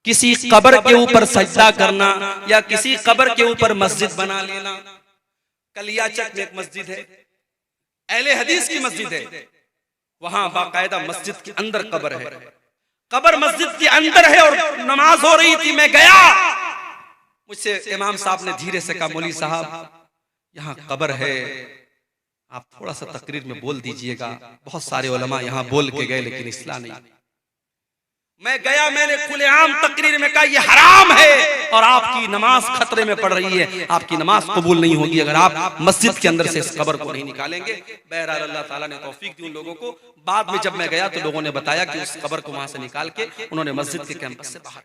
किसी कब्र के ऊपर सजदा करना या किसी कब्र के ऊपर मस्जिद बना लेना। कलियाचक में एक मस्जिद है, अहले हदीस की मस्जिद है, वहां बाकायदा मस्जिद के अंदर कब्र है, कब्र मस्जिद के अंदर है और नमाज हो रही थी, मैं गया, मुझसे इमाम साहब ने धीरे से कहा, मौलवी साहब यहाँ कब्र है, आप थोड़ा सा तकरीर में बोल दीजिएगा। बहुत सारे उलमा यहाँ बोल के गए लेकिन इस्लाह नहीं। मैं गया, मैंने खुलेआम तकरीर में कहा ये हराम है और आपकी नमाज खतरे में पड़ रही है, आपकी नमाज कबूल नहीं होगी अगर आप मस्जिद के अंदर से इस कब्र को नहीं निकालेंगे। बहरहाल अल्लाह ताला ने तौफीक दी उन लोगों को। बाद में जब मैं गया तो लोगों ने बताया कि उस कब्र को वहां से निकाल के उन्होंने मस्जिद के कैंपस से बाहर,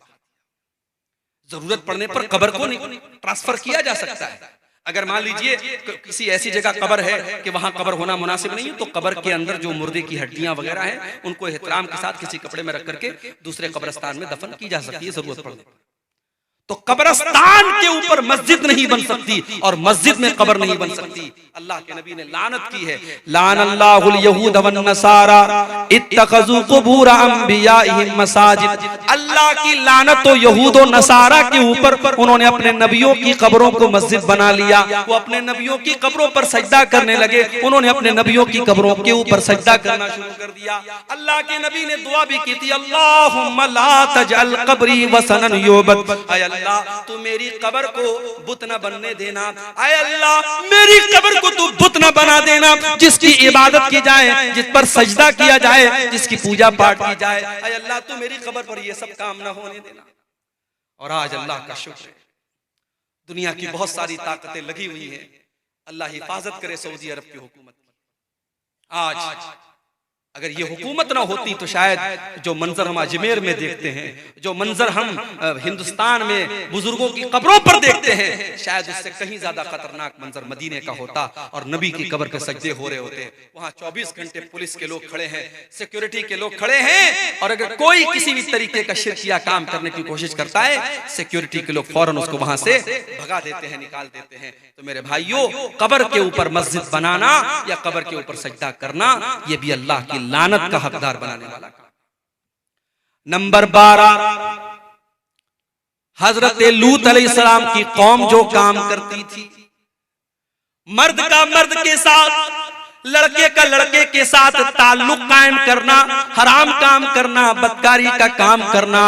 जरूरत पड़ने पर कब्र को ट्रांसफर किया जा सकता है। अगर मान लीजिए किसी ऐसी जगह कब्र है कि वहां कब्र होना मुनासिब नहीं है, तो कब्र के अंदर जो मुर्दे की हड्डियां वगैरह हैं उनको एहतराम के साथ किसी कपड़े में रख करके दूसरे कब्रिस्तान में दफन की जा सकती है जरूरत पड़ने पर। तो कब्रिस्तान के ऊपर मस्जिद नहीं बन सकती और मस्जिद में कब्र नहीं बन सकती। अल्लाह के नबी ने लानत की है, लानल्लाहुल यहूद वन नसारा इत्तखज़ू कुबूर अंबियाइहिम मसाजिद। अल्लाह की लानत तो यहूद और नसारा के ऊपर, उन्होंने अपने नबियों की कब्रों को मस्जिद बना लिया, वो अपने नबियों की कब्रों पर सजदा करने लगे, उन्होंने अपने नबियों की कब्रों के ऊपर सजदा करना शुरू कर दिया। अल्लाह के नबी ने दुआ भी की थी, अल्लाहुम्मा ला तजअल कब्री वसनन युबद, अल्लाह तू मेरी कब्र को बुत न बनने देना, आय अल्लाह मेरी कब्र को तू बुत न बना देना, जिसकी इबादत की जाए, जिस पर सजदा किया जाए, जिसकी पूजा पाठ की जाए, आय अल्लाह तू मेरी कब्र पर ये सब काम न होने देना। और आज अल्लाह का शुक्र है, दुनिया की बहुत सारी ताकतें लगी हुई हैं, अल्लाह हिफाजत करे सऊदी अरब की हुकूमत की। आज अगर ये हुकूमत ना होती तो शायद जो मंजर हम अजमेर में देखते हैं, जो मंजर हम हिंदुस्तान में बुजुर्गों की कब्रों पर देखते हैं, शायद उससे कहीं ज्यादा खतरनाक मंजर मदीने का होता और नबी की कब्र पे सजदे हो रहे होते। वहां 24 घंटे पुलिस के लोग खड़े हैं, सिक्योरिटी के लोग खड़े हैं, और अगर कोई किसी भी तरीके का शिरकिया काम करने की कोशिश करता है, सिक्योरिटी के लोग फौरन उसको वहां से भगा देते हैं, निकाल देते हैं। तो मेरे भाइयों, कब्र के ऊपर मस्जिद बनाना या कब्र के ऊपर सजदा करना, यह भी अल्लाह की लानत का हकदार बनाने वाला काम। नंबर 12, हजरत लूत अलैहिस्सलाम की कौम जो काम करती थी, मर्द का मर्द के साथ, लड़के का लड़के के साथ ताल्लुक कायम करना, हराम काम करना, बदकारी का काम करना,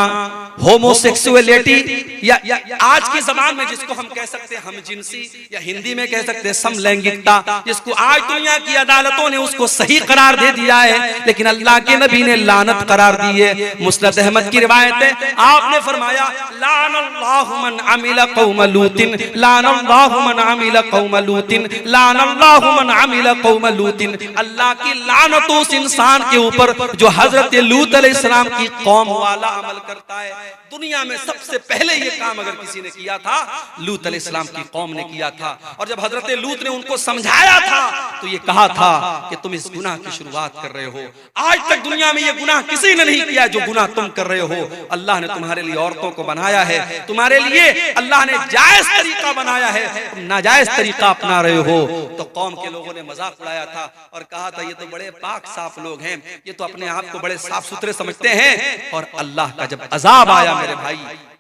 होमोसेक्सुअलिटी या आज के जमाने में जिसको हम कह सकते हैं हम जिनसी, या हिंदी में कह सकते हैं समलैंगिकता, जिसको आज दुनिया की अदालतों ने उसको सही करार दे दिया है, लेकिन अल्लाह के नबी ने लानत करार दी है। मुस्नद अहमद की रिवायत है, आपने फरमाया लानल्लाहु मन अमिला कौम लूतिन, लानल्लाहु मन अमिला कौम लूतिन, लानल्लाहु मन अमिला कौम लूतिन। अल्लाह की लानत उस इंसान के ऊपर जो हजरत लूत अलैहिस्सलाम की कौम वाला अमल करता है। दुनिया में सबसे पहले ये काम अगर किसी ने किया था, लूत अलैहिस्सलाम की कौम ने किया था। और जब हजरत लूत ने उनको समझाया था तो ये कहा था कि तुम इस गुनाह की शुरुआत कर रहे हो, आज तक दुनिया में ये गुनाह किसी ने नहीं किया जो गुनाह तुम कर रहे हो। अल्लाह ने तुम्हारे लिए औरतों को बनाया है, तुम्हारे लिए अल्लाह ने जायज तरीका बनाया है, तुम नाजायज तरीका अपना रहे हो। तो कौम के लोगों ने मजाक उड़ाया था और कहा था ये तो बड़े पाक साफ लोग हैं, ये तो अपने आप को बड़े साफ सुथरे समझते हैं। और अल्लाह का जब अजाब आया मेरे भाई,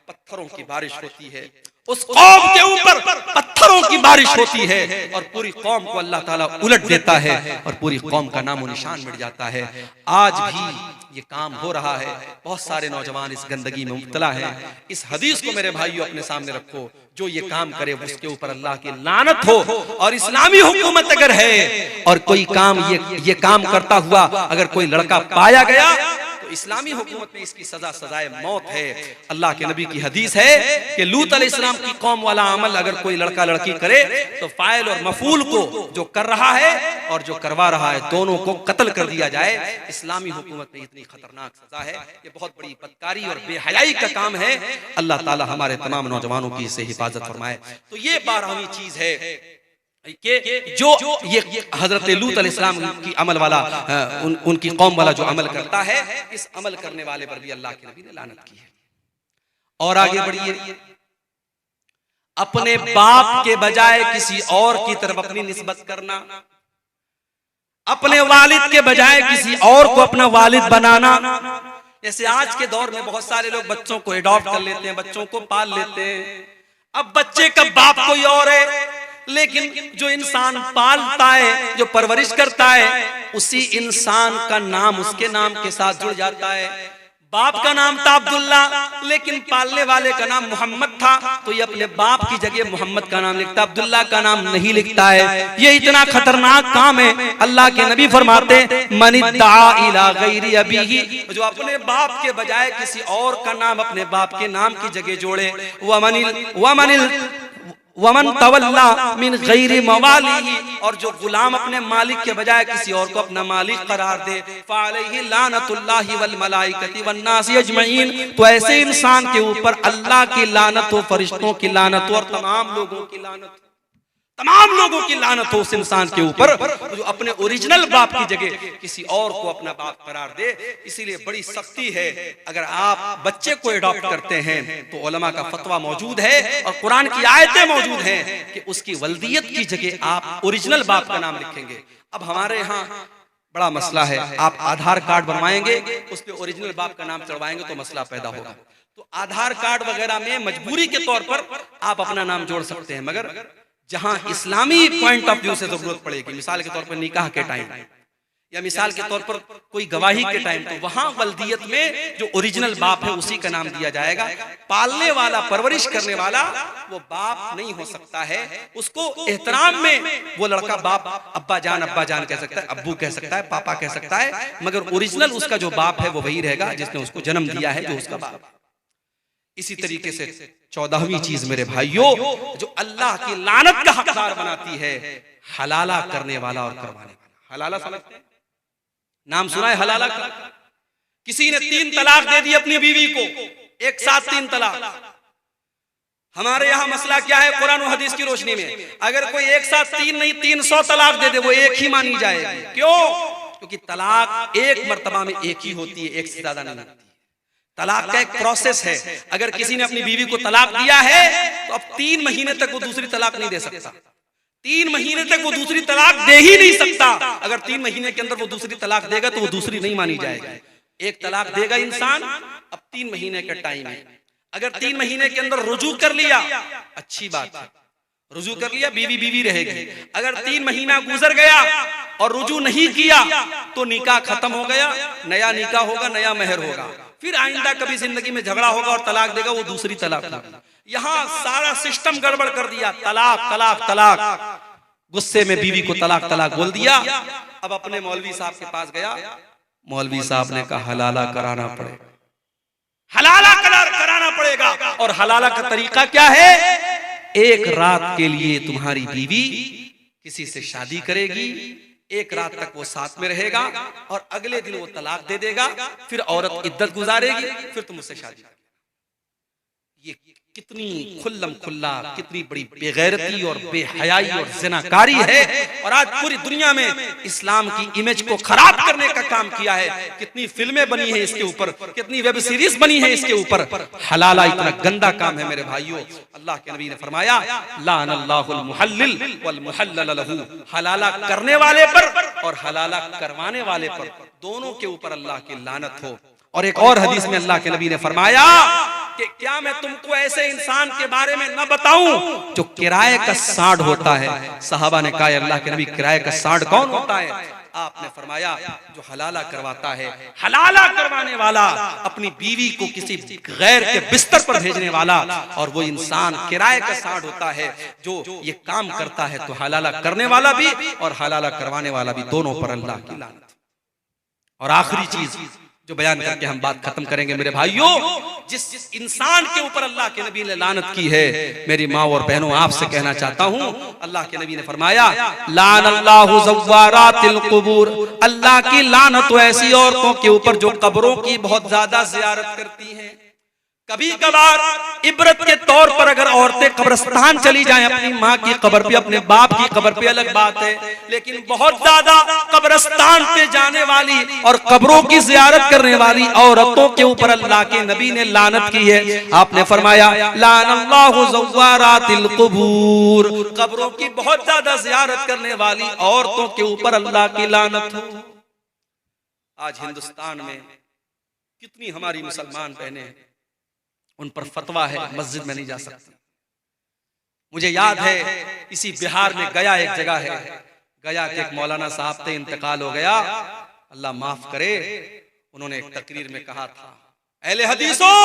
पत्थरों की बारिश होती है, उस कौम के ऊपर पत्थरों की बारिश होती है और पूरी कौम को अल्लाह ताला उलट देता है और पूरी कौम का नामो निशान मिट जाता है। आज भी ये काम हो रहा है, बहुत सारे नौजवान इस गंदगी में मुब्तला हैं। इस हदीस को मेरे भाइयों अपने सामने रखो, जो ये काम करे उसके ऊपर अल्लाह की लानत हो। और इस्लामी हुकूमत अगर है और कोई काम ये काम करता हुआ अगर कोई लड़का पाया गया तो इस्लामी हुकूमत में इसकी सजा सजाए मौत है। अल्लाह के नबी की हदीस है कि लूत अलैहिस्सलाम की कौम वाला अमल अगर कोई लड़का लड़की करे तो फाइल और मफूल को, जो कर रहा है और जो करवा रहा है, दोनों को कत्ल कर दिया जाए। इस्लामी हुकूमत में इतनी खतरनाक सजा है, ये बहुत बड़ी बदकारी और बेहयाई का काम है। अल्लाह ताला हमारे तमाम नौजवानों की इससे हिफाजत फरमाए। तो ये 12वीं चीज है कि जो ये हजरत लूत अलैहिस्सलाम की अमल वाला, उनकी कौम वाला जो अमल करता है, इस अमल करने वाले पर भी अल्लाह के नबी ने लानत की है। और आगे बढ़िए, अपने बाप के बजाय किसी और की तरफ अपनी निस्बत करना, अपने वालिद के बजाय किसी और को अपना वालिद बनाना, जैसे आज के दौर में बहुत सारे लोग बच्चों को एडॉप्ट कर लेते हैं, बच्चों को पाल लेते हैं। अब बच्चे का बाप कोई और है, लेकिन जो इंसान पालता है, जो परवरिश करता है, उसी इंसान का नाम उसके नाम के साथ जुड़ जाता है। बाप का नाम था अब्दुल्ला, लेकिन पालने वाले का नाम मोहम्मद था, तो ये अपने बाप की जगह मोहम्मद का नाम लिखता, अब्दुल्ला का नाम नहीं लिखता है। ये इतना खतरनाक काम है। अल्लाह के नबी फरमाते मनिद्दा इला गैरि अबीही, जो अपने बाप के बजाय किसी और का नाम अपने बाप के नाम की जगह जोड़े, वमन तवल्ला मिन गैरि मवालिही, और जो गुलाम अपने मालिक के बजाय किसी और को अपना मालिक करार दे, फअलैहि लानतुल्लाहि वल मलाइकति वन नासि अजमईन, तो ऐसे इंसान के ऊपर अल्लाह की लानत हो, फरिश्तों की लानत हो, और तमाम लोगों की लानत हो, तमाम लोगों की लानत हो उस इंसान के ऊपर जो अपने ओरिजिनल बाप की जगह किसी और को अपना बाप करार दे। इसीलिए बड़ी सख्ती है। अगर आप बच्चे को एडॉप्ट करते हैं तो उलमा का फतवा मौजूद है और कुरान की आयतें मौजूद हैं कि उसकी वल्दियत की जगह आप ओरिजिनल बाप का नाम लिखेंगे। अब हमारे यहाँ बड़ा मसला है, आप आधार कार्ड बनवाएंगे, उस पर ओरिजिनल बाप का नाम चढ़वाएंगे तो मसला पैदा होगा। तो आधार कार्ड वगैरह में मजबूरी के तौर पर आप अपना नाम जोड़ सकते हैं, मगर जहां इस्लामी पॉइंट ऑफ व्यू से जरूरत पड़ेगी, मिसाल के तौर पर निकाह के टाइम या मिसाल के तौर पर कोई गवाही के टाइम, तो वहां वल्दियत में जो ओरिजिनल बाप है उसी का नाम दिया जाएगा। पालने वाला, परवरिश करने वाला वो बाप नहीं हो सकता है। उसको एहतराम में वो लड़का बाप, अब्बा जान कह सकता है, अब्बू कह सकता है, पापा कह सकता है, मगर ओरिजिनल उसका जो बाप है वो वही रहेगा जिसने उसको जन्म दिया है, जो उसका बाप। इसी तरीके से 14वीं चीज मेरे भाइयों जो अल्लाह की लानत का हकदार बनाती है, हलाला करने वाला और करवाने वाला। हलाला समझते हैं? नाम सुना है हलाला का? किसी ने 3 तलाक दे दी अपनी बीवी को, एक साथ 3 तलाक। हमारे यहाँ मसला क्या है कुरान और हदीस की रोशनी में? अगर कोई एक साथ 3 नहीं 300 तलाक दे दे, वो एक ही मानी जाएगी। क्यों? क्योंकि तलाक एक मर्तबा में एक ही होती है, एक से ज्यादा नहीं होती। तलाक का एक प्रोसेस है। अगर किसी ने अपनी बीवी को तलाक दिया है तो अब 3 महीने तक वो दूसरी तलाक नहीं दे सकता। 3 महीने तक वो दूसरी तलाक दे ही नहीं सकता। अगर 3 महीने के अंदर वो दूसरी तलाक देगा तो वो दूसरी नहीं मानी जाएगी। एक तलाक देगा इंसान, अब 3 महीने का टाइम है। अगर 3 महीने के अंदर रुजू कर लिया, अच्छी बात है, रुजू कर लिया, बीवी रहेगी। अगर 3 महीना गुजर गया और रुजू नहीं किया तो निकाह खत्म हो गया, नया निकाह होगा, नया मेहर होगा। फिर आइंदा कभी जिंदगी में झगड़ा होगा और तलाक देगा, वो दूसरी तलाक होगी। यहाँ सारा सिस्टम गड़बड़ कर दिया, तलाक तलाक तलाक। गुस्से में बीवी को तलाक तलाक बोल दिया। अब अपने मौलवी साहब के पास गया, मौलवी साहब ने कहा हलाला कराना पड़ेगा, हलाला कराना पड़ेगा। और हलाला का तरीका क्या है? एक रात के लिए तुम्हारी बीवी किसी से शादी करेगी, एक रात तक वो साथ में रहेगा और अगले दिन वो तलाक दे देगा, फिर औरत इद्दत गुजारेगी, फिर तुम उससे शादी करोगे। ये कितनी खुल्लम खुल्ला, कितनी बड़ी बेगैरती और बेहयाई और ज़िनाकारी है। और आज पूरी दुनिया में इस्लाम की इमेज को खराब करने का काम किया है। कितनी फिल्में बनी है इसके ऊपर, कितनी वेब सीरीज बनी है इसके ऊपर। हलाला इतना गंदा काम है मेरे भाइयों। अल्लाह के नबी ने फरमाया लानल्लाहुल मुहल्लिल वल मुहल्लल लहू, हलाला करने वाले पर और हलाला करवाने वाले पर, दोनों के ऊपर अल्लाह की लानत हो। और एक और हदीस में अल्लाह के नबी ने फरमाया कि क्या मैं तुमको ऐसे इंसान के बारे में न बताऊं जो किराए का सांड होता है? सहाबा ने कहा अल्लाह के नबी, किराए का सांड कौन होता है? आपने फरमाया जो हलाला करवाता है। हलाला करवाने वाला अपनी बीवी को किसी गैर के बिस्तर पर भेजने वाला, और वो इंसान किराए का सांड होता है जो ये काम करता है। तो हलाला करने वाला भी और हलाला करवाने वाला भी, दोनों पर अल्लाह की लानत। और आखिरी चीज जो बयान करके हम बात खत्म करेंगे मेरे भाइयों, जिस इंसान के ऊपर अल्लाह के नबी ने लानत की है, मेरी माँ और बहनों आपसे कहना चाहता हूँ, अल्लाह के नबी ने फरमाया लानल्लाहु ज़व्वारातिल क़ुबूर, अल्लाह की लानत ऐसी औरतों के ऊपर जो कब्रों की बहुत ज्यादा ज़ियारत करती हैं। कभी कभार इबरत के तौर पर अगर औरतें कब्रिस्तान चली जाएं, अपनी माँ की कब्र पे, अपने बाप की कब्र पे, अलग बात है, लेकिन बहुत ज्यादा कब्रिस्तान पे जाने वाली और कब्रों की जियारत करने वाली औरतों के ऊपर अल्लाह के नबी ने लानत की है। आपने फरमाया लानल्लाहु ज़व्वारातिल क़ुबूर, कब्रों की बहुत ज्यादा जियारत करने वाली औरतों के ऊपर अल्लाह की लानत हो। आज हिंदुस्तान में कितनी हमारी मुसलमान बहनें हैं, उन पर फतवा है मस्जिद में नहीं जा सकती। मुझे याद है इसी बिहार में गया एक जगह है, गया के एक मौलाना साहब थे, इंतकाल हो गया, अल्लाह माफ करे। उन्होंने एक तकरीर में कहा था, अहले हदीसों,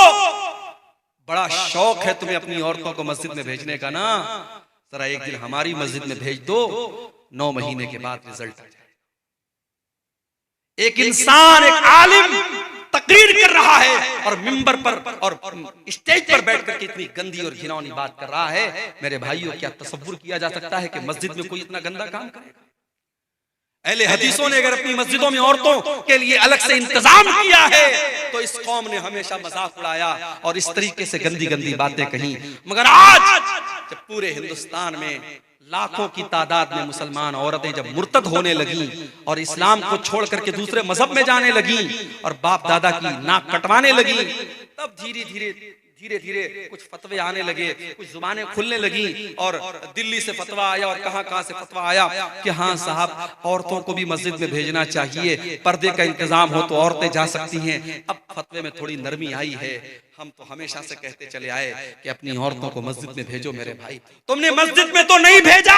बड़ा शौक है तुम्हें अपनी औरतों को मस्जिद में भेजने का ना, जरा एक दिन हमारी मस्जिद में भेज दो, 9 महीने के बाद रिजल्ट आ जाए। एक इंसान, एक आलिम तकरीर कर रहा है और मिंबर पर और स्टेज पर बैठकर इतनी गंदी और घिनौनी बात कर रहा है। मेरे भाइयों, क्या तसव्वुर किया जा सकता है कि मस्जिद में कोई इतना गंदा काम करेगा? अहले हदीसों ने अगर अपनी मस्जिदों में औरतों के लिए अलग से इंतजाम किया है तो इस कौम ने हमेशा मजाक उड़ाया और इस तरीके से गंदी गंदी बातें कही। मगर आज जब पूरे हिंदुस्तान में लाखों की तादाद में मुसलमान औरतें जब मुर्तद होने लगी और इस्लाम को छोड़ करके दूसरे मजहब में जाने लगी और बाप दादा की नाक कटवाने लगी, तब धीरे धीरे कुछ फतवे आने लगे, कुछ जुबानें खुलने लगी और दिल्ली से फतवा आया और कहां से फतवा आया कि हाँ साहब, औरतों को भी मस्जिद में भेजना चाहिए, पर्दे का इंतजाम हो तो औरतें जा सकती हैं। अब फतवे में थोड़ी नरमी आई है। हम तो हमेशा से कहते चले आए कि अपनी औरतों को मस्जिद में भेजो। मेरे भाई, तुमने मस्जिद में तो नहीं भेजा,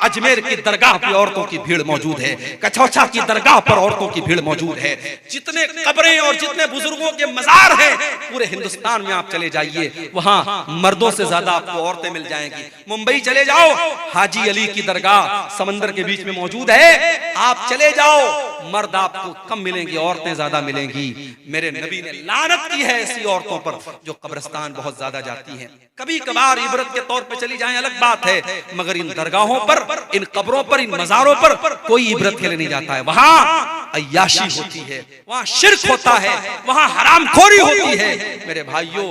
अजमेर की दरगाह पर औरतों की भीड़ मौजूद है, कछौछा की दरगाह पर औरतों की भीड़ मौजूद है, जितने कब्रें और जितने बुजुर्गों के मजार हैं पूरे हिंदुस्तान में आप चले जाइए, वहां मर्दों से ज्यादा आपको औरतें मिल जाएंगी। मुंबई चले जाओ, हाजी अली की दरगाह समंदर के बीच में मौजूद है, आप चले जाओ, मर्द आपको कम मिलेंगे, औरतें ज्यादा मिलेंगी। मेरे नबी ने लानत की है ऐसी औरतों पर जो कब्रिस्तान बहुत ज्यादा जाती हैं। कभी कभार इबरत के तौर पे चली जाएं, अलग बात है, मगर इन दरगाहों पर, इन कब्रों पर, इन मजारों पर कोई इबरत के लिए नहीं जाता है। वहां अय्याशी होती है, वहां शिर्क होता है, वहां हरामखोरी होती है। मेरे भाइयों,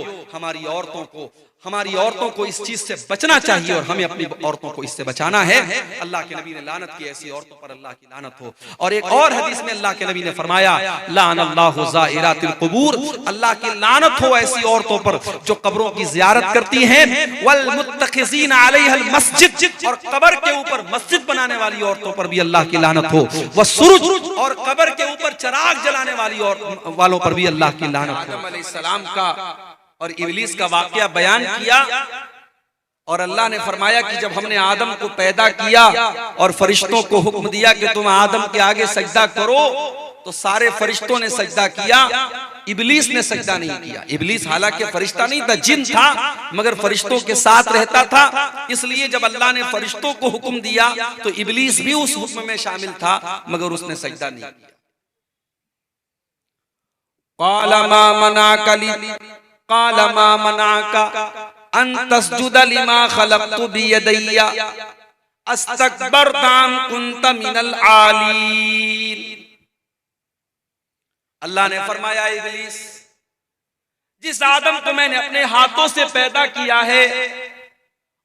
हमारी औरतों को इस चीज से बचना चाहिए और हमें अपनी औरतों को इससे बचाना है। अल्लाह के नबी ने लानत की, ऐसी औरतों पर अल्लाह की लानत हो। और एक और हदीस में अल्लाह के नबी ने फरमाया, लानल्लाहु ज़ाइरातिल क़ुबूर, अल्लाह की लानत हो ऐसी औरतों पर जो कब्रों की ज़ियारत करती हैं, वल मुत्तखिज़ीना अलैहल मस्जिद, और कब्र के ऊपर मस्जिद बनाने वाली औरतों पर भी अल्लाह की लानत हो। वस्सुरुज, और कब्र के ऊपर चिराग जलाने वालों पर भी अल्लाह की लानत हो। आदम अलैहिस्सलाम का और इब्लीस का वाकया बयान किया और अल्लाह ने फरमाया कि जब हमने आदम को पैदा किया और फरिश्तों को हुक्म दिया कि तुम आदम के आगे सजदा करो, तो सारे फरिश्तों ने सजदा किया, इब्लीस ने सजदा नहीं किया। इब्लीस हालांकि फरिश्ता नहीं था, जिन था, मगर फरिश्तों के साथ रहता था। इसलिए जब अल्लाह ने फरिश्तों को हुक्म दिया तो इब्लीस भी उस हुक्म में शामिल था, मगर उसने सजदा नहीं किया। क़ाल मा मनाका अन तस्जुद लिमा खलक़तु बियदैया अस्तकबरता अम कुन्त मिनल आलीन। अल्लाह ने फरमाया, इब्लीस, जिस आदम को मैंने अपने हाथों से पैदा किया है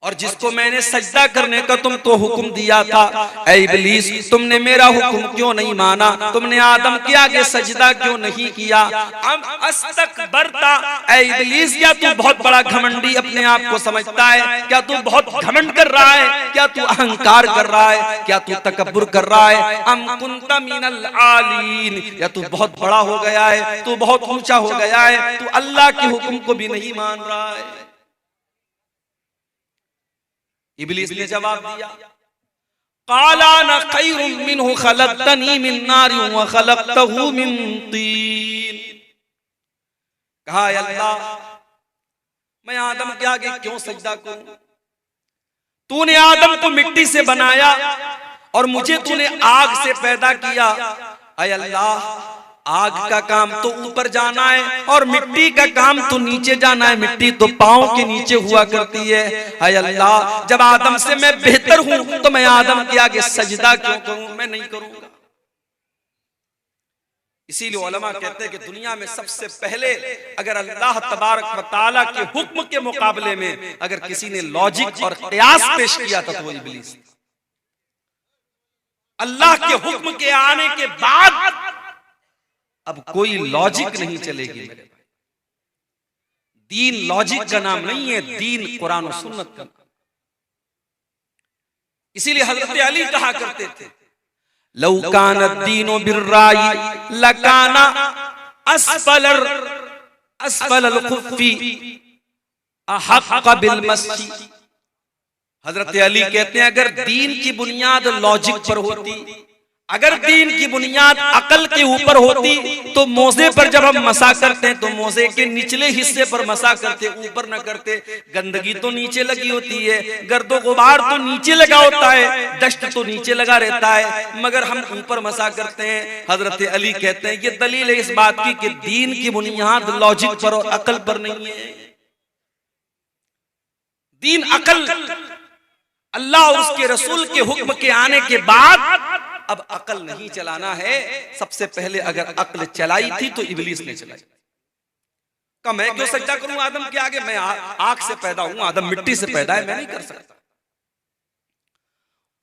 और जिसको मैंने सजदा करने का तुमको हुक्म दिया था, ऐ इब्लीस, तुमने मेरा हुक्म क्यों नहीं माना? तुमने आदम के आगे सजदा क्यों नहीं किया? अब अस्तकबरता, ऐ इब्लीस, क्या तू बहुत बड़ा घमंडी अपने आप को समझता है? क्या तू बहुत घमंड कर रहा है? क्या तू अहंकार कर रहा है? क्या तू तकब्बुर कर रहा है? अम कुन्त मिनल आलीन, या तू बहुत बड़ा हो गया है, तू बहुत ऊंचा हो गया है, तू अल्लाह के हुक्म को भी नहीं मान रहा है? इब्लीस ने जवाब दिया, क़ाल अना खैरुम मिन्हु खलक़तनी मिन नारिन व खलक़तहु मिन तीन। कहा, अल्लाह, मैं आदम के आगे क्यों सजदा करूं? तूने आदम को मिट्टी से बनाया और मुझे तूने आग से पैदा किया। ऐ अल्लाह, आग का काम तो ऊपर जाना है और मिट्टी का काम तो नीचे जाना है, मिट्टी तो पांव के नीचे हुआ करती है। हाय अल्लाह, जब आदम से मैं बेहतर हूं तो मैं आदम के आगे सजदा क्यों करूं? मैं नहीं करूंगा। इसीलिए उलमा कहते हैं कि दुनिया में सबसे पहले अगर अल्लाह तबारक व तआला के हुक्म के मुकाबले में अगर किसी ने लॉजिक और क़ियास पेश किया था तो वो इब्लीस। अल्लाह के हुक्म के आने के बाद अब कोई लॉजिक नहीं चलेगी। मेरे भाई, दीन लॉजिक का नाम नहीं है, दीन कुरान और सुन्नत का। इसीलिए हजरत अली कहा करते थे, लौ कान दीनो बिर्राई लकाना अस्फलल खुफ्फी अहक्क बिल मस्सी। हजरत अली कहते हैं अगर दीन की बुनियाद लॉजिक पर होती, अगर दीन की बुनियाद अकल के ऊपर होती, तो मोजे पर जब हम मसा करते हैं तो मोजे के निचले हिस्से पर मसा करते, ऊपर न करते। गंदगी तो नीचे लगी होती है, गर्दो गुबार तो नीचे लगा होता है, डस्ट तो नीचे लगा रहता है, मगर हम ऊपर मसा करते हैं। हजरत अली कहते हैं ये दलील है इस बात की कि दीन की बुनियाद लॉजिक पर और अकल पर नहीं है। दीन अकल, अल्लाह और उसके रसूल के हुक्म के आने के बाद अब अकल नहीं चलाना है। सबसे पहले अगर अकल चलाई थी तो इब्लीस ने चलाई। का मैं क्यों सजदा करूं आदम के आगे? मैं आग से पैदा हूं, आदम मिट्टी से पैदा है, मैं नहीं कर सकता।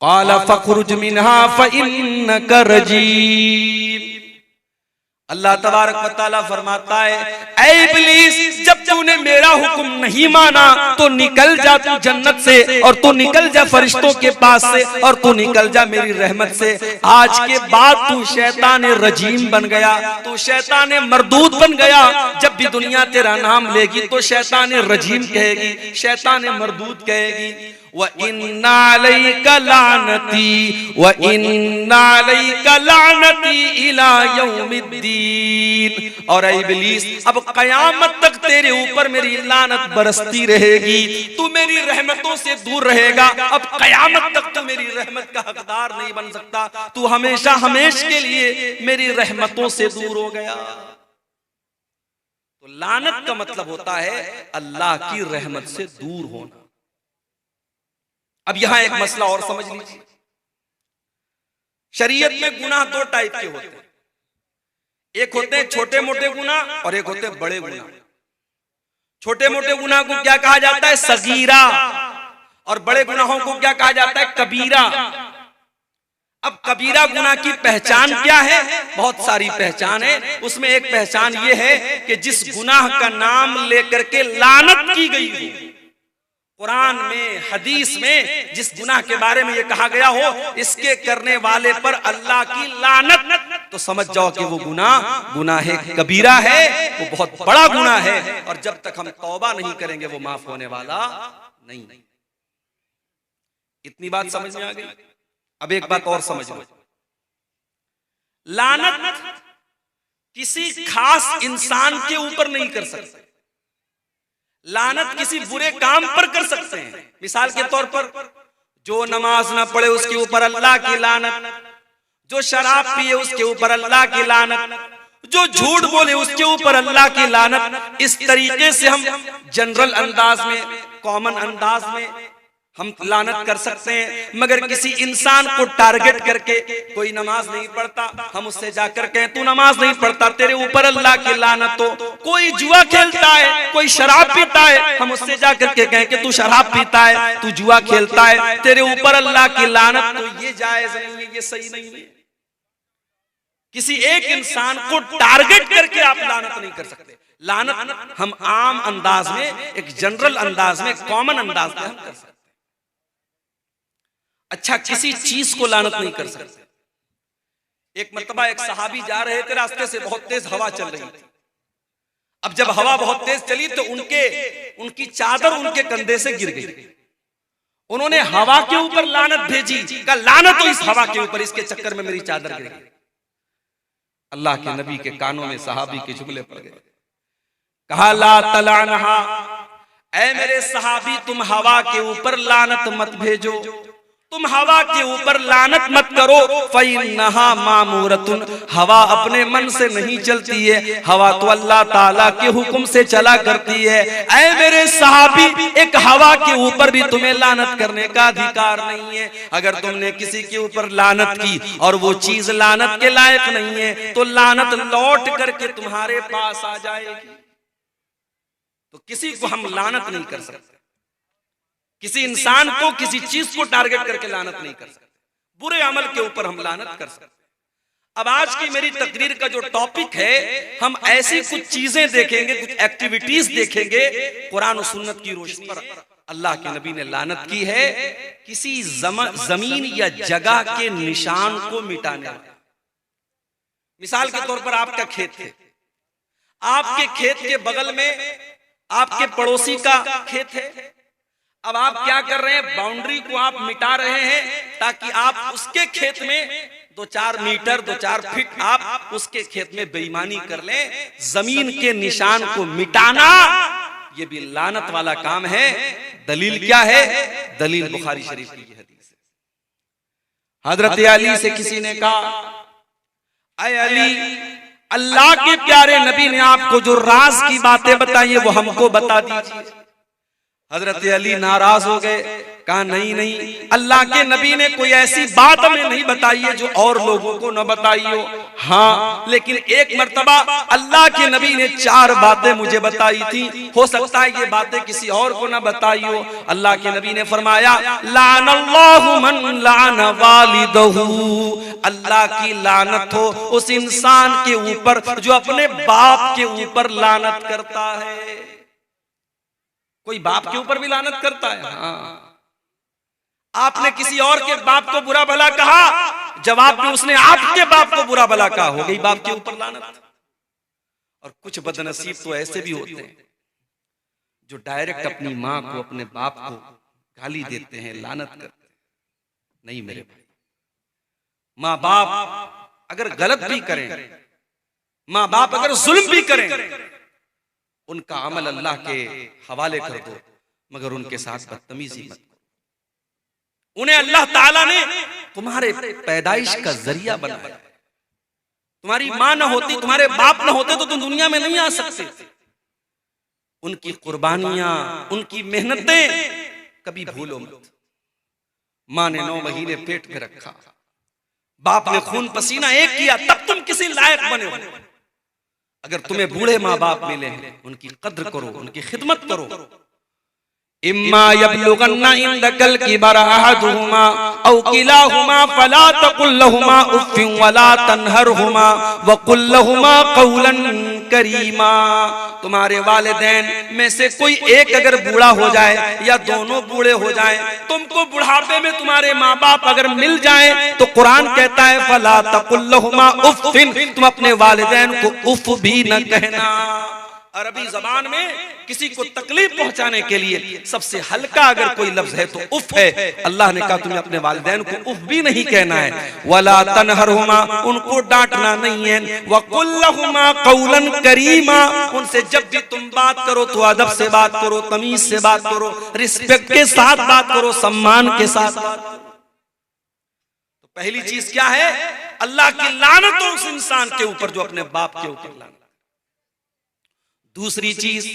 क़ाल फ़ख़रुज मिन्हा फ़इन्नका रजीम। अल्लाह तबारक व तआला फरमाता है ऐ इब्लीस, जब तूने मेरा हुक्म नहीं माना तो निकल जा तू जन्नत से, और तू निकल जा फरिश्तों के पास से, और तू निकल जा मेरी रहमत से। आज के बाद तू शैतान रजीम बन गया, तू शैतान मरदूद बन गया। जब भी दुनिया तेरा नाम लेगी तो शैतान रजीम कहेगी, शैतान मरदूद कहेगी। व इन्ना अलैका लानती व इन्ना अलैका लानती इला यौमिद्दीन। और ऐ इब्लीस, अब कयामत तक तेरे ऊपर मेरी लानत बरसती रहेगी, तू मेरी रहमतों से दूर रहेगा। अब कयामत तक तो मेरी रहमत का हकदार नहीं बन सकता, तू हमेशा हमेश के लिए मेरी रहमतों से दूर हो गया। तो लानत का मतलब होता है अल्लाह की रहमत से दूर होना। अब यहां एक मसला और समझ लीजिए, शरीयत में गुनाह दो टाइप के होते हैं, एक होते हैं छोटे मोटे गुनाह और एक होते हैं बड़े गुनाह। छोटे मोटे गुनाह को क्या कहा जाता है? सगीरा। और बड़े गुनाहों को क्या कहा जाता है? कबीरा। अब कबीरा गुनाह की पहचान क्या है? बहुत सारी पहचान है। उसमें एक पहचान ये है कि जिस गुनाह का नाम लेकर के लानत की गई हो, कुरान में हदीस में जिस गुनाह के बारे में ये कहा गया हो इसके करने वाले पर अल्लाह की लानत, तो समझ जाओ कि वो गुनाह कबीरा है, वो बहुत बड़ा गुनाह है। और जब तक हम तौबा नहीं करेंगे वो माफ होने वाला नहीं। इतनी बात समझ में आ गई। अब एक बात और समझ लो, लानत किसी खास इंसान के ऊपर नहीं कर सकते, लानत किसी बुरे काम पर कर सकते हैं। मिसाल के तौर पर जो नमाज ना पढ़े उसके ऊपर अल्लाह की लानत, जो शराब पिए उसके ऊपर अल्लाह की लानत, जो झूठ बोले उसके ऊपर अल्लाह की लानत। इस तरीके से हम जनरल अंदाज में, कॉमन अंदाज में हम लानत कर सकते हैं। मगर किसी इंसान को टारगेट करके, कोई नमाज नहीं पढ़ता, हम उससे जाकर कहें तू नमाज नहीं पढ़ता तेरे ऊपर अल्लाह की लानत हो। कोई जुआ खेलता है, कोई शराब पीता है, हम उससे जाकर के कहें कि तू शराब पीता है, तू जुआ खेलता है, तेरे ऊपर अल्लाह की लानत, तो ये जायज नहीं है, ये सही नहीं है। किसी एक इंसान को टारगेट करके आप लानत नहीं कर सकते। लानत हम आम अंदाज में, एक जनरल अंदाज में, कॉमन अंदाज में हम कर सकते। अच्छा, किसी चीज को लानत नहीं कर सकते। एक मर्तबा एक सहाबी जा रहे थे, रास्ते से बहुत तेज हवा चल रही थी। अब जब हवा बहुत तेज चली तो उनकी चादर उनके कंधे से गिर गई। उन्होंने हवा के ऊपर लानत भेजी, कहा लानत तो इस हवा के ऊपर, इसके चक्कर में मेरी चादर गिर गई। अल्लाह के नबी के कानों में सहाबी के जुमले पड़ गए। कहा ला तलानहा, ऐ मेरे सहाबी तुम हवा के ऊपर लानत मत भेजो, तुम हवा के ऊपर लानत मत करो। फ़इन्नहा मामूरतुन, हवा अपने मन से नहीं चलती है, हवा तो अल्लाह ताला के हुक्म से चला करती है। ऐ मेरे सहाबी, एक हवा के ऊपर भी तुम्हें लानत करने का अधिकार नहीं है। अगर तुमने किसी के ऊपर लानत की और वो चीज लानत के लायक नहीं है तो लानत लौट करके तुम्हारे पास आ जाएगी। तो किसी को हम लानत नहीं कर सकते, किसी इंसान को, किसी चीज को टारगेट करके लानत नहीं कर सकते। बुरे अमल के ऊपर हम लानत कर सकते। अब आज की मेरी तकरीर का जो टॉपिक है, हम ऐसी कुछ चीजें देखेंगे, कुछ एक्टिविटीज देखेंगे कुरान और सुन्नत की रोशनी पर। अल्लाह के नबी ने लानत की है किसी जमीन या जगह के निशान को मिटाने। मिसाल के तौर पर आपका खेत है, आपके खेत के बगल में आपके पड़ोसी का खेत है। अब आप क्या कर रहे हैं, बाउंड्री को आप मिटा रहे हैं ताकि आप उसके खेत में 2-4 मीटर 2-4 फीट आप उसके खेत में बेईमानी कर लें। जमीन के निशान को मिटाना ये भी लानत वाला काम है। दलील क्या है? दलील बुखारी शरीफ की हदीस है। हजरत अली से किसी ने कहा, ऐ अली, अल्लाह के प्यारे नबी ने आपको जो राज की बातें बताई है वो हमको बता दीजिए। हजरत अली नाराज हो गए, कहा नहीं नहीं, अल्लाह के नबी ने कोई ऐसी बात हमें नहीं बताई है जो और लोगों को न बताई हो। हाँ, लेकिन एक मर्तबा अल्लाह के नबी ने 4 बातें मुझे बताई थी, हो सकता है ये बातें किसी और को न बताई हो। अल्लाह के नबी ने फरमाया, लानल्लाहु मन लान वालिदहु, अल्लाह की लानत हो उस इंसान के ऊपर जो अपने बाप के ऊपर लानत करता है। कोई बाप के ऊपर भी लानत करता है? हाँ। आपने किसी और के बाप को बुरा भला कहा, जवाब में उसने आपके बाप को बुरा भला कहा, हो गई बाप के ऊपर लानत। और कुछ बदनसीब तो ऐसे भी होते हैं जो डायरेक्ट अपनी माँ को, अपने बाप को गाली देते हैं, लानत करते हैं। नहीं मेरे भाई, माँ बाप अगर गलत भी करें, माँ बाप अगर जुल्म भी करें, उनका अमल अल्लाह के हवाले कर दो, मगर उनके साथ बदतमीजी मत करो। उन्हें अल्लाह ताला ने तुम्हारे पैदाइश का जरिया बनाया। तुम्हारी माँ न होती, तुम्हारे बाप न होते तो तुम दुनिया में नहीं आ सकते। उनकी कुर्बानियां, उनकी मेहनतें कभी भूलो मत। माँ ने 9 महीने पेट में रखा, बाप ने खून पसीना एक किया, तब तुम किसी लायक बने हो। अगर तुम्हें बूढ़े माँ बाप मिले हैं, उनकी कद्र करो, उनकी खिदमत करो। इम्मा यबलुगन्ना इंदकल किबरा अहदुहुमा औ किलाहुमा फला तकुल लहुमा उफ्फिन वला तनहरहुमा वकुल लहुमा कौलन करीमा। तुम्हारे वालिदैन में से कोई एक अगर बूढ़ा हो जाए या दोनों बूढ़े हो जाएं, तुमको बुढ़ापे में तुम्हारे माँ बाप अगर मिल जाएं, तो कुरान कहता है फला तकुल लहुमा उफ्फिन, तुम अपने वालिदैन को उफ भी न कहना। अरबी जबान में किसी को तकलीफ पहुंचाने के लिए सबसे हल्का अगर कोई लफ्ज है तो उफ है। अल्लाह ने कहा तुम्हें अपने वालिदैन को उफ भी नहीं कहना है। वला तनहरहुमा, उनको डांटना नहीं है। वकुल लहुमा कौलन करीमा, उनसे जब भी तुम बात करो तो अदब से बात करो, तमीज से बात करो, रिस्पेक्ट के साथ बात करो, सम्मान के साथ बात करो। तो पहली चीज क्या है? अल्लाह की लानत हो उस इंसान के ऊपर जो अपने बाप के ऊपर लानत। दूसरी चीज,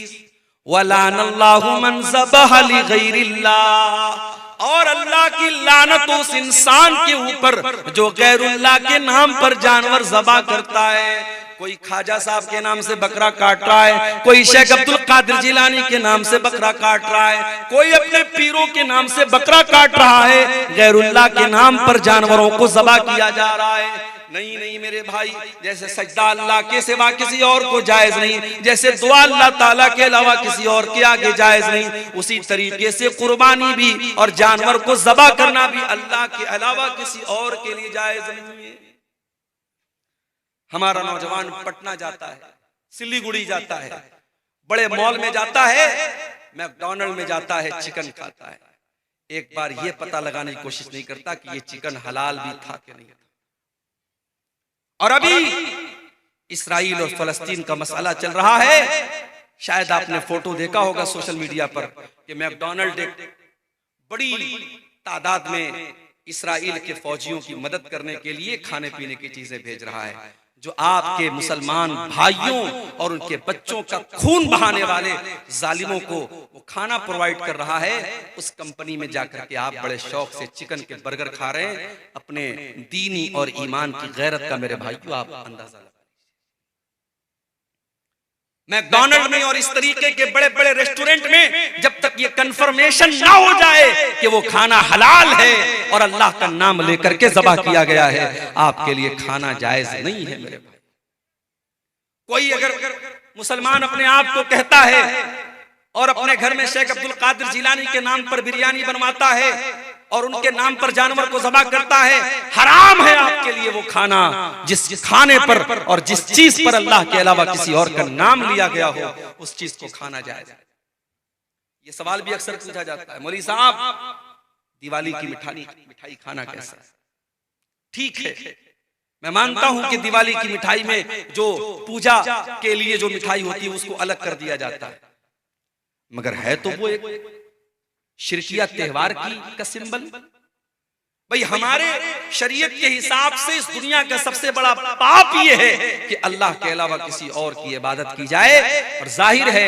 वलानल्लाहु मन ज़बह लिगैरिल्लाह, और अल्लाह की लानत उस इंसान के ऊपर जो गैरुल्लाह के नाम पर जानवर ज़बह करता है। कोई ख्वाजा साहब के नाम से बकरा काट रहा है, कोई शेख अब्दुल कादिर जिलानी के नाम से बकरा काट रहा है, कोई अपने पीरों के नाम से बकरा काट रहा है, गैरुल्लाह के नाम पर जानवरों को ज़बह किया जा रहा है। नहीं नहीं मेरे भाई, जैसे सजदा अल्लाह के सिवा किसी और को जायज नहीं, जैसे दुआ अल्लाह ताला के अलावा किसी और के आगे जायज नहीं, उसी तरीके से कुर्बानी भी और जानवर को ज़बह करना भी अल्लाह के अलावा किसी और के लिए जायज नहीं है। हमारा नौजवान पटना जाता है, सिलीगुड़ी जाता है, बड़े मॉल में जाता है, मैकडॉनल्ड में जाता है, चिकन खाता है। एक बार ये पता लगाने की कोशिश नहीं करता कि ये चिकन हलाल भी था कि नहीं था। और अभी इस्राइल और फलस्तीन का मसला चल रहा है। शायद आपने फोटो देखा होगा सोशल मीडिया पर कि मैकडॉनल्ड एक बड़ी तादाद में इस्राइल के फौजियों की मदद करने के लिए खाने पीने की चीजें भेज रहा है। जो आपके मुसलमान भाइयों और उनके बच्चों का खून बहाने वाले जालिमों को वो खाना प्रोवाइड कर रहा है। उस कंपनी में जाकर के आप बड़े शौक से चिकन के बर्गर खा रहे हैं। अपने दीनी और ईमान की गैरत का मेरे भाइयों आप अंदाजा लगाइए। मैकडॉनल्ड में और इस तरीके के बड़े बड़े रेस्टोरेंट में जब तक ये कंफर्मेशन ना हो जाए कि वो खाना हलाल है और अल्लाह का नाम लेकर के ज़बह किया गया है, आपके लिए खाना जायज नहीं है मेरे भाई। कोई अगर मुसलमान अपने आप को कहता है और अपने घर में शेख अब्दुल कादिर जिलानी के नाम पर बिरयानी बनवाता है और उनके नाम पर जानवर को ज़बह करता है, हराम है आपके लिए वो खाना जिस खाने पर और जिस चीज पर अल्लाह के अलावा किसी और का नाम लिया गया हो, उस चीज को खाना जायज है। ये सवाल भी अक्सर पूछा जाता है, मौलवी साहब दिवाली की मिठाई खाना कैसा है? ठीक है, मैं मानता हूं कि दिवाली की मिठाई में जो पूजा के लिए जो मिठाई होती है उसको अलग कर दिया जाता है, मगर है तो वो एक शिरकिया त्योहार का सिंबल। भाई हमारे शरीयत के हिसाब से इस दुनिया का सबसे बड़ा पाप ये है कि अल्लाह के अलावा किसी और की इबादत की जाए। और जाहिर है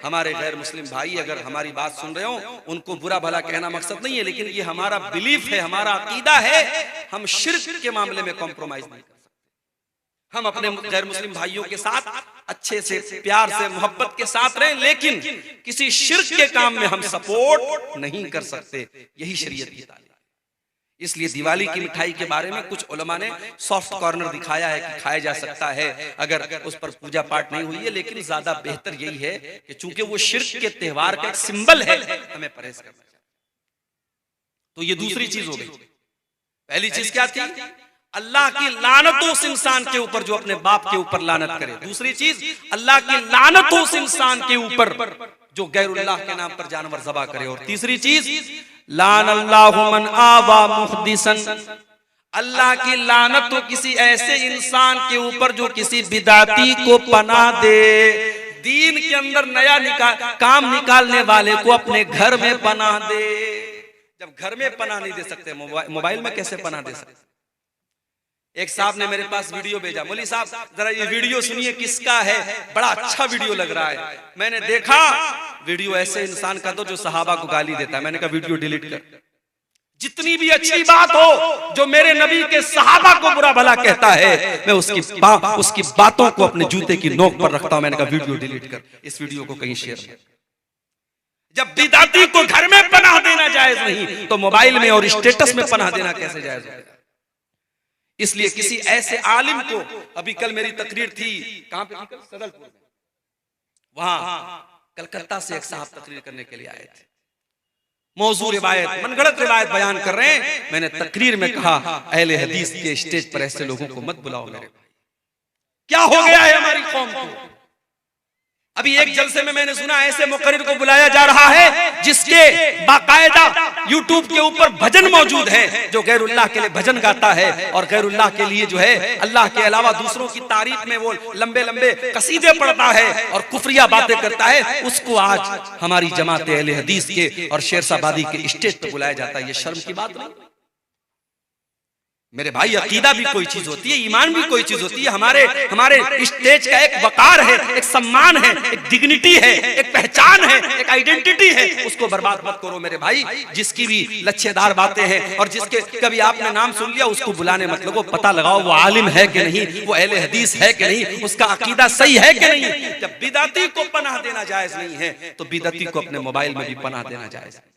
हमारे गैर मुस्लिम भाई अगर हमारी बात सुन रहे हो, उनको बुरा भला कहना मकसद नहीं है, लेकिन ये हमारा बिलीफ है, हमारा अकीदा है, हम शिर्क के मामले में कॉम्प्रोमाइज नहीं कर सकते। हम अपने गैर मुस्लिम भाइयों के साथ अच्छे से प्यार से मोहब्बत के साथ रहें, लेकिन किसी शिर्क के काम में हम सपोर्ट नहीं कर सकते। यही शरीयत की तालीम। इसलिए दिवाली की मिठाई के बारे में कुछ उलमा ने सॉफ्ट कॉर्नर दिखाया है कि खाया जा सकता है अगर उस पर पूजा पाठ नहीं हुई है, लेकिन ज्यादा बेहतर यही है कि चूंकि वो शिर्क के त्योहार का एक सिंबल है, हमें परहेज करना चाहिए। तो ये दूसरी चीज हो गई। पहली चीज क्या थी? अल्लाह की लानत हो उस इंसान के ऊपर जो अपने बाप के ऊपर लानत करे। दूसरी चीज अल्लाह की लानत हो उस इंसान के ऊपर जो गैरुल्लाह के नाम पर जानवर ज़बह करे। और तीसरी चीज लान अल्लाहु मन आवा मुहदिसन, अल्लाह की लानत हो किसी ऐसे इंसान के ऊपर जो किसी बिदाती को पनाह दे। दीन के अंदर नया काम निकालने वाले को अपने घर में पनाह दे। जब घर में पनाह नहीं दे सकते, मोबाइल में कैसे पनाह दे सकते? एक साहब ने मेरे पास वीडियो भेजा, मौलवी साहब जरा ये वीडियो सुनिए किसका है, बड़ा अच्छा वीडियो लग रहा है। मैंने देखा वीडियो ऐसे इंसान का तो जो सहाबा को गाली देता है। मैंने कहा वीडियो डिलीट कर। जितनी भी अच्छी बात हो जो मेरे नबी के सहाबा को बुरा भला कहता है, मैं उसकी बातों को अपने जूते की नोक पर रखता हूं। मैंने कहा वीडियो डिलीट कर, इस वीडियो को कहीं शेयर कर। जब बिदाती को घर में पनाह देना जायज नहीं, तो मोबाइल में और स्टेटस में पनाह देना कैसे जायज होगा? इसलिए किसी ऐसे आलिम को, अभी कल मेरी तकरीर थी, कहां पे थी? सदलपुर में। वहां कलकत्ता से एक साहब तकरीर करने के लिए आए थे। मौजू रिवायत, मनगढ़ंत रिवायत बयान कर रहे हैं। मैंने तकरीर में कहा अहले हदीस के स्टेज पर ऐसे लोगों को मत बुलाओ मेरे भाई। क्या हो गया है हमारी कौम को? अभी एक जलसे में मैंने सुना ऐसे मुकर्रिर को बुलाया जा रहा है जिसके बाकायदा यूट्यूब के ऊपर भजन मौजूद है, जो गैरुल्लाह के लिए भजन गाता है और गैरुल्लाह के लिए जो है अल्लाह के अलावा दूसरों की तारीफ में वो लंबे लंबे कसीदे पढ़ता है और कुफरिया बातें करता है। उसको आज हमारी जमात अहले हदीस के और शेरशाबादी के स्टेज पर बुलाया जाता है। ये शर्म की बात नहीं मेरे भाई। अकीदा भी कोई चीज होती है, ईमान भी कोई चीज होती है। हमारे स्टेज का एक वकार है, एक सम्मान है, एक डिग्निटी है, एक पहचान है, एक आइडेंटिटी है। उसको बर्बाद मत करो मेरे भाई। जिसकी भी लच्छेदार बातें हैं और जिसके कभी आपने नाम सुन लिया उसको बुलाने मत लगो। पता लगाओ वो आलिम है कि नहीं, वो अहले हदीस है कि नहीं, उसका अकीदा सही है कि नहीं। जब बिदाती को पनाह देना जायज नहीं है, तो बिदाती को अपने मोबाइल में भी पनाह देना जायज है।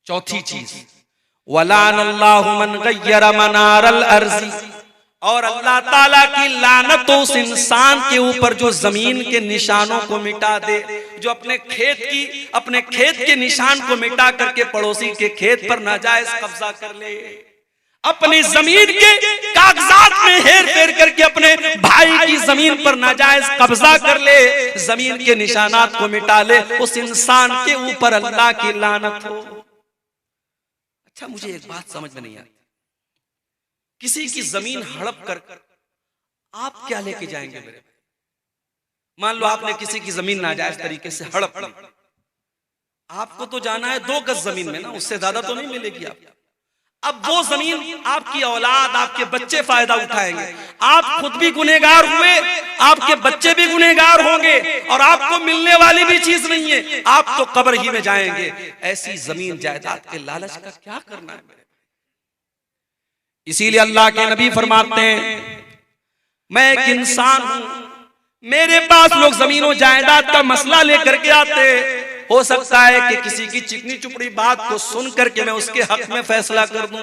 चौथी चीज वलान अल्लाहु मन गय्यर मनारल अर्ज़ी, और अल्लाह ताला की लानत हो उस इंसान के ऊपर जो जमीन के निशानों को मिटा दे, जो अपने खेत के निशान को मिटा करके पड़ोसी के खेत पर नाजायज कब्जा कर ले, अपनी जमीन के कागजात में हेर फेर करके अपने भाई की जमीन पर नाजायज कब्जा कर ले, जमीन के निशानात को मिटा ले, उस इंसान के ऊपर अल्लाह की लानत हो। अच्छा, मुझे एक बात समझ में नहीं आती, किसी की जमीन हड़प कर आप क्या लेके जाएंगे मेरे भाई? मान लो आपने किसी की जमीन नाजायज तरीके से हड़प ली, आपको तो जाना है 2 गज जमीन में ना, उससे ज्यादा तो नहीं मिलेगी आपको। अब वो जमीन आपकी औलाद, आपके बच्चे फायदा उठाएंगे, आप खुद भी गुनहगार हुए, आपके बच्चे भी गुनहगार होंगे, और आपको मिलने वाली भी चीज नहीं है, आप तो कब्र ही में जाएंगे। ऐसी जमीन जायदाद के लालच का क्या करना है मेरे भाई? इसीलिए अल्लाह के नबी फरमाते हैं, मैं एक इंसान हूं, मेरे पास लोग जमीनों जायदाद का मसला लेकर के आते, हो सकता है कि किसी की चिकनी चुपड़ी बात को सुन करके मैं उसके हक में फैसला कर दूं।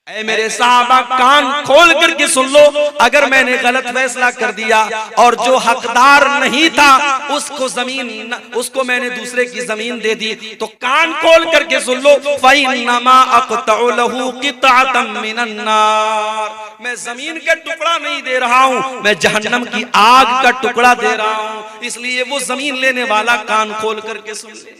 ऐ मेरे साहबा कान खोल करके सुन लो, अगर मैंने गलत फैसला कर दिया और जो हकदार नहीं था उसको जमीन, उसको मैंने दूसरे की जमीन दे दी, तो कान खोल करके सुन लो, फ़इन्नमा अक़तउ लहू क़ितअतम मिनन नार, मैं जमीन का टुकड़ा नहीं दे रहा हूं, मैं जहन्नम की आग का टुकड़ा दे रहा हूं। इसलिए वो जमीन लेने वाला कान खोल करके सुन ले।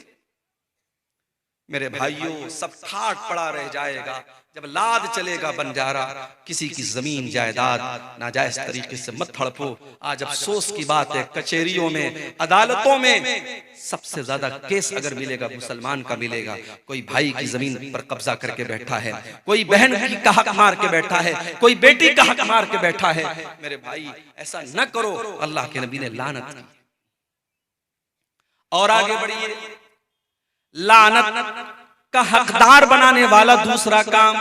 मेरे भाइयों, सब ठाट पड़ा रह जाएगा जब लाद चलेगा बंजारा, किसी की जमीन जायदाद नाजायज तरीके से मत हड़पो। आज अफसोस की बात है, कचहरियों में, अदालतों में सबसे ज्यादा केस अगर मिलेगा मुसलमान का मिलेगा। कोई भाई की जमीन पर कब्जा करके बैठा है, कोई बहन की का हक मार के बैठा है, कोई बेटी का हक मार के बैठा है। मेरे भाई ऐसा न करो, अल्लाह के नबी ने लानत की। और आगे बढ़िए, लानत का हकदार बनाने वाला दूसरा काम,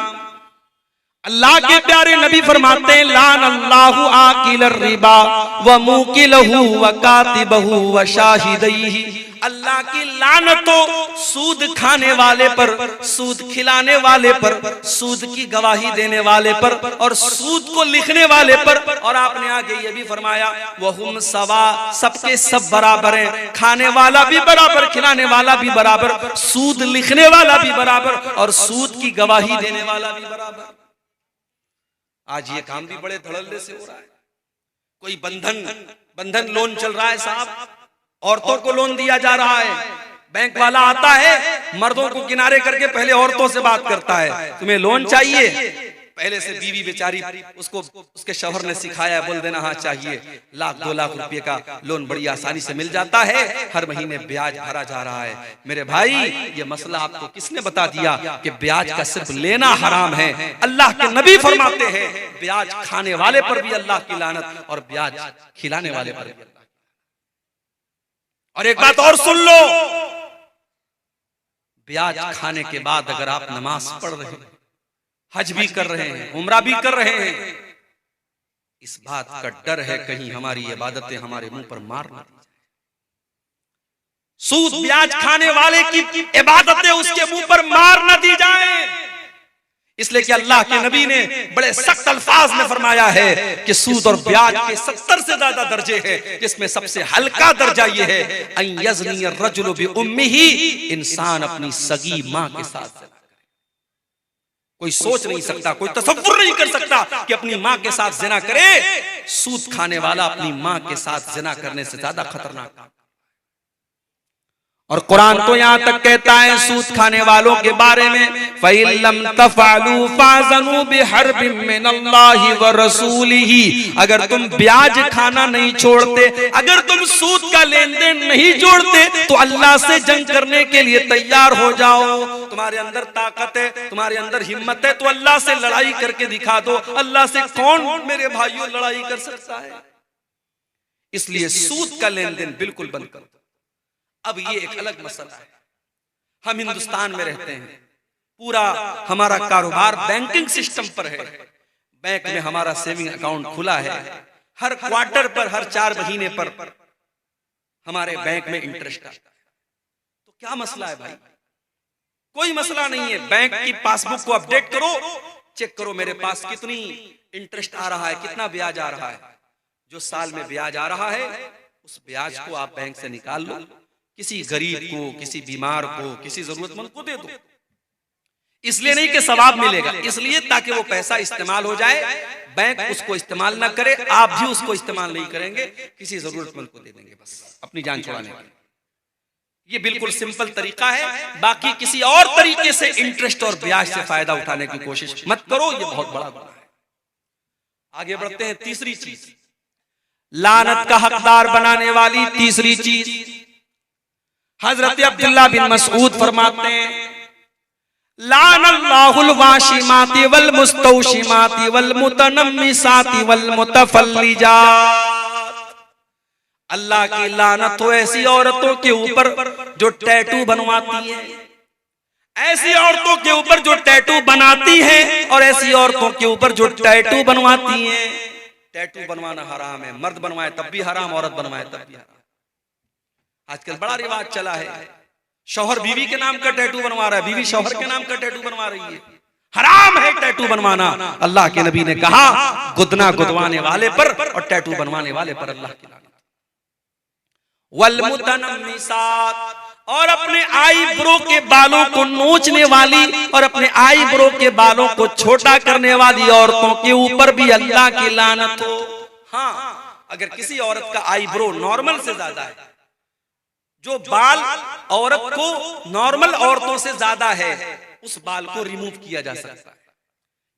अल्लाह के प्यारे नबी फरमाते हैं, लान अल्लाहु आकिल रिबा व मुकिलहु व कातिबहु व शाहिदैहि, अल्लाह की लानत हो सूद खाने वाले पर, सूद खिलाने वाले पर, सूद की गवाही देने वाले पर और सूद को लिखने वाले पर। और आपने आगे ये भी फरमाया, वहुम सवा, सबके सब बराबर हैं, खाने वाला भी बराबर, खिलाने वाला भी बराबर, सूद लिखने वाला भी बराबर और सूद की गवाही देने वाला भी बराबर। आज ये काम भी बड़े धड़ल्ले से हो रहा है। कोई बंधन लोन चल रहा है साहब, औरतों को लोन दिया जा रहा है, बैंक वाला आता है, मर्दों को किनारे करके पहले औरतों से बात करता है, तुम्हें लोन चाहिए, पहले से बीवी बेचारी, उसको उसके शौहर ने सिखाया, बोल देना हाँ चाहिए, 1-2 लाख रुपए का लोन बड़ी आसानी से मिल जाता है, हर महीने ब्याज भरा जा रहा है। मेरे भाई, ये मसला आपको किसने बता दिया कि ब्याज का सिर्फ लेना हराम है? अल्लाह के नबी फरमाते हैं, ब्याज खाने वाले पर भी अल्लाह की लानत और ब्याज खिलाने वाले पर भी। और एक बात और सुन लो, ब्याज खाने के बाद अगर आप नमाज पढ़ रहे हैं, हज भी कर रहे हैं, उम्रा भी कर रहे हैं, इस बात का डर है कहीं हमारी इबादतें हमारे मुंह पर मार ना दी जाए। सूद ब्याज खाने वाले की इबादतें उसके मुंह पर मार ना दी जाए, इसलिए कि अल्लाह के नबी ने बड़े सख्त अल्फाज में फरमाया है कि सूद और ब्याज के 70 से ज्यादा दर्जे हैं, जिसमें सबसे हल्का दर्जा ये है, अन यज़नी अर्रजुलु बि उम्मिही, इंसान अपनी सगी मां के साथ। कोई सोच नहीं सकता, कोई तसव्वुर नहीं कर सकता कि अपनी मां के साथ जिना करे। सूद खाने वाला अपनी मां के साथ जिना करने से ज्यादा खतरनाक। और कुरान तो यहां तक कहता है सूद खाने वालों के बारे में, फ़इल्लम तफ़अलू फ़ाज़नू बिहर्बिम मिनल्लाहि व रसूलिही, अगर तुम ब्याज खाना नहीं छोड़ते, अगर तुम सूद का लेन देन नहीं जोड़ते, तो अल्लाह से जंग करने के लिए तैयार हो जाओ। तुम्हारे अंदर ताकत है, तुम्हारे अंदर हिम्मत है, तो अल्लाह से लड़ाई करके दिखा दो। अल्लाह से कौन मेरे भाइयों लड़ाई कर सकता है? इसलिए सूद का लेन देन बिल्कुल बंद करो। अब ये एक अलग मसला है, हम हिंदुस्तान में रहते हैं, पूरा हमारा कारोबार बैंकिंग सिस्टम पर है, बैंक में हमारा सेविंग अकाउंट खुला है, हर क्वार्टर पर, हर 4 महीने पर हमारे बैंक में इंटरेस्ट आता है। तो क्या मसला है भाई? कोई मसला नहीं है। बैंक की पासबुक को अपडेट करो, चेक करो मेरे पास कितनी इंटरेस्ट आ रहा है, कितना ब्याज आ रहा है। जो साल में ब्याज आ रहा है उस ब्याज को आप बैंक से निकाल लो, किसी गरीब को, किसी बीमार को, किसी जरूरतमंद को दे दो। इसलिए नहीं कि सवाब मिलेगा, इसलिए ताकि वो पैसा इस्तेमाल हो जाए, बैंक उसको इस्तेमाल ना करे, आप भी उसको इस्तेमाल नहीं करेंगे, किसी जरूरतमंद को दे देंगे बस अपनी जान छुड़ाने के लिए। ये बिल्कुल सिंपल तरीका है। बाकी किसी और तरीके से इंटरेस्ट और ब्याज से फायदा उठाने की कोशिश मत करो, ये बहुत बड़ा गुनाह है। आगे बढ़ते हैं। तीसरी चीज, लानत का हकदार बनाने वाली तीसरी चीज, हजरत अब्दुल्लाह बिन मसऊद फरमाते हैं, लानल्लाहुल वाशिमाति वल मुस्तौशिमाति वल मुतनम्मिसाति वल मुतफल्लिजात, अल्लाह की लानत हो ऐसी औरतों के ऊपर जो टैटू बनवाती हैं, ऐसी औरतों के ऊपर जो टैटू बनाती हैं, और ऐसी औरतों के ऊपर जो टैटू बनवाती हैं। टैटू बनवाना हराम है, मर्द बनवाए तब भी हराम, औरत बनवाए तब भी हराम। आजकल बड़ा रिवाज चला है, शौहर बीवी के नाम का टैटू बनवा रहा है, बीवी शौहर के नाम का टैटू बनवा रही है। हराम है टैटू बनवाना। अल्लाह के नबी ने कहा गुदना गुदवाने वाले पर और टैटू बनवाने वाले पर अल्लाह की लानत। वल मुतनम्मिसात, और अपने आईब्रो के बालों को नोचने वाली और अपने आईब्रो के बालों को छोटा करने वाली औरतों के ऊपर भी अल्लाह की लानत हो। हाँ, अगर किसी औरत का आईब्रो नॉर्मल से ज्यादा है, जो बाल औरत को नॉर्मल औरतों से ज्यादा है, उस बाल को रिमूव किया जा सकता है।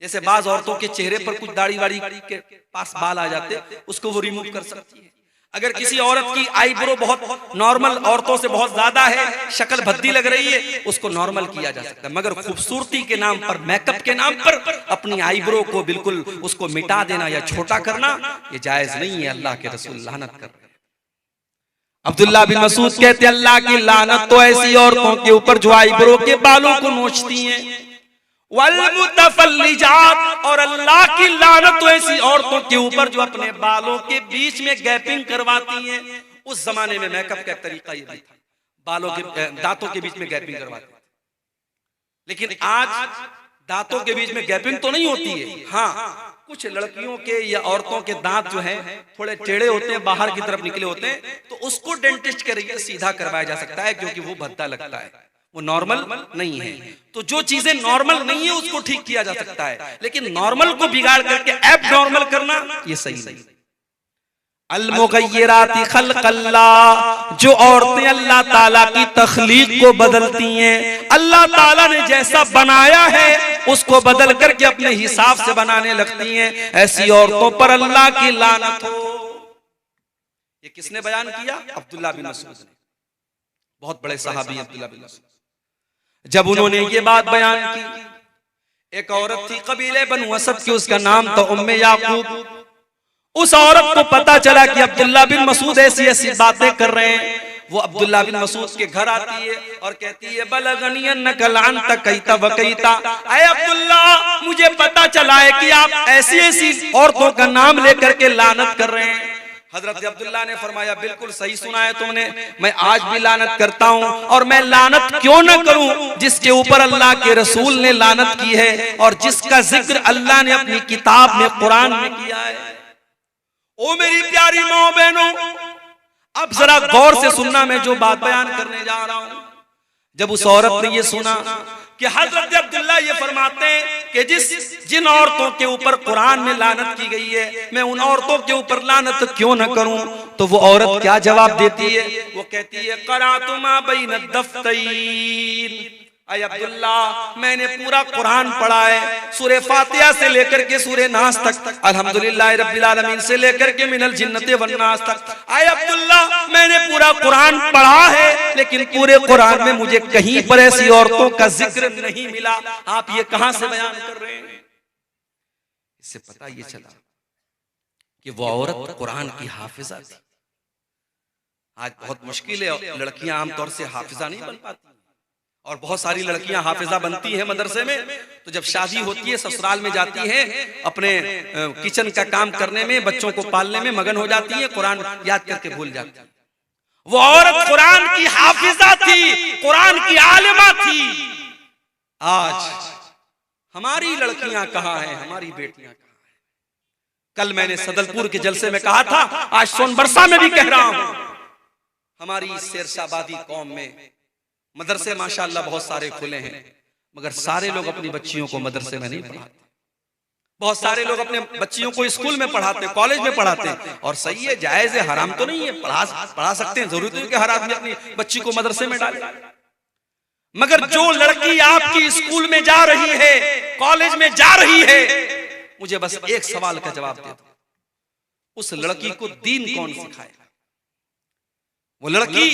जैसे बाज औरतों के चेहरे पर कुछ दाढ़ी वाड़ी के पास बाल आ जाते, उसको वो रिमूव कर सकती है। अगर किसी औरत की आईब्रो बहुत नॉर्मल औरतों से बहुत ज्यादा है, शक्ल भद्दी लग रही है, उसको नॉर्मल किया जा सकता है। मगर खूबसूरती के नाम पर, मेकअप के नाम पर अपनी आईब्रो को बिल्कुल उसको मिटा देना या छोटा करना, ये जायज नहीं है। अल्लाह के रसूल लानत कर रहे हैं। अब्दुल्ला बिन मसूद कहते अल्लाह की लानत तो ऐसी औरतों के ऊपर जो आईब्रो के बालों को नोचती हैं। वल मुतफल्लिजात, और अल्लाह की लानत तो ऐसी औरतों के ऊपर जो अपने बालों के बीच में गैपिंग करवाती हैं। उस जमाने में मेकअप का तरीका ये भी था, बालों के दांतों के बीच में गैपिंग करवाते थे। लेकिन आज दांतों के बीच में गैपिंग तो नहीं होती है। हाँ, कुछ लड़कियों के या औरतों के दांत जो हैं थोड़े टेढ़े होते हैं, बाहर की तरफ निकले होते हैं, तो उसको डेंटिस्ट के जरिए सीधा करवाया जा सकता है, क्योंकि वो भद्दा लगता है, वो नॉर्मल नहीं है। तो जो चीजें नॉर्मल नहीं है उसको ठीक किया जा सकता है, लेकिन नॉर्मल को बिगाड़ करके एब नॉर्मल करना ये सही नहीं। अल-मुग़य्यिराति ख़ल्क़ल्लाह, जो औरतें अल्लाह ताला की तख्लीक को बदलती हैं, अल्लाह ताला ने जैसा बनाया है उसको बदल करके अपने हिसाब से बनाने लगती हैं, ऐसी औरतों पर अल्लाह की लानत हो। ये किसने बयान किया? अब्दुल्ला बिन मसूद ने, बहुत बड़े सहाबी अब्दुल्ला बिन मसूद। जब उन्होंने ये बात बयान की, एक औरत थी कबीले बनु असद की, उसका नाम था उम्मे याकूब। उस औरत को पता चला कि अब्दुल्ला बिन मसूद ऐसी ऐसी बातें कर रहे हैं। वो अब्दुल्ला बिन मसूद के घर आती है और कहती है बलगनी अन्नका लानता कईता वकईता, ऐ अब्दुल्ला मुझे पता चला है कि आप ऐसी ऐसी औरतों का नाम लेकर के लानत कर रहे हैं। हजरत अब्दुल्ला ने फरमाया बिल्कुल सही सुना है तुमने, मैं आज भी लानत करता हूं, और मैं लानत क्यों न करूं जिसके ऊपर अल्लाह के रसूल ने लानत की है और जिसका जिक्र अल्लाह ने अपनी किताब में कुरान में किया है। ओ मेरी प्यारी माओ बहनों, अब जरा गौर से सुनना, मैं जो बात बयान करने जा रहा हूं। जब उस औरत ने ये सुना कि हजरत अब्दुल्ला ये फरमाते हैं कि जिन औरतों के ऊपर कुरान में लानत की गई है, मैं उन औरतों के ऊपर लानत क्यों न करूं, तो वो औरत क्या जवाब देती है? वो कहती है क़राअतु मा बैन दफ्तैन, ऐ अब्दुल्ला मैंने पूरा कुरान पढ़ा है, सूरे फातिहा से लेकर के सूरे नास तक, अल्हम्दुलिल्लाह रब्बिल आलमीन से लेकर के मिनल जिन्नति वन नास तक। ऐ अब्दुल्ला मैंने पूरा कुरान पढ़ा है, लेकिन पूरे कुरान में मुझे कहीं पर ऐसी औरतों का जिक्र नहीं मिला। आप ये कहां से बयान कर रहे हैं? इससे पता ये चला कि वो औरत कुरान की हाफिजा थी। आज बहुत मुश्किल है, लड़कियां आमतौर से हाफिजा नहीं बन पाती, और बहुत सारी लड़कियां हाफिजा बनती हैं मदरसे में, तो जब शादी होती है ससुराल में जाती हैं, अपने किचन का काम करने में, बच्चों को पालने में मगन हो जाती है, कुरान याद करके भूल जाती है। वो औरत कुरान की हाफिजा थी, कुरान की आलिमा थी। आज हमारी लड़कियां कहां हैं, हमारी बेटियां कहां हैं? कल मैंने सदलपुर के जलसे में कहा था, आज सोनबरसा में भी कह रहा हूं, हमारी शेरशाबादी कौम में मदरसे माशाअल्लाह बहुत सारे खुले हैं, मगर सारे लोग अपनी बच्चियों को मदरसे में नहीं पढ़ाते। बहुत सारे लोग अपने बच्चियों को स्कूल में पढ़ाते, कॉलेज में पढ़ाते हैं, और सही है, जायज है, हराम तो नहीं है, पढ़ा सकते हैं, जरूरी नहीं कि हर आदमी अपनी बच्ची को मदरसे में डाले। मगर जो लड़की आपकी स्कूल में जा रही है, कॉलेज में जा रही है, मुझे बस एक सवाल का जवाब दे दो, उस लड़की को दीन कौन सिखाएगा? वो लड़की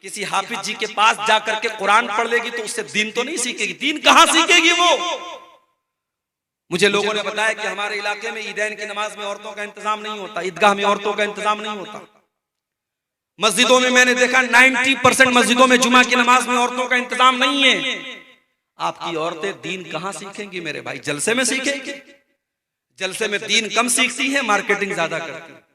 किसी हाफिज जी के पास जाकर के कुरान पढ़ लेगी तो उससे दीन तो नहीं सीखेगी। दीन कहां सीखेगी वो? मुझे लोगों ने बताया कि हमारे इलाके में ईदैन की नमाज में औरतों का इंतजाम नहीं होता, ईदगाह में औरतों का इंतजाम नहीं होता। मस्जिदों में मैंने देखा 90% मस्जिदों में जुमा की नमाज में औरतों का इंतजाम नहीं है। आपकी औरतें दीन कहां सीखेंगी मेरे भाई? जलसे में सीखेंगी? जलसे में दीन कम सीखती है, मार्केटिंग ज्यादा करती है।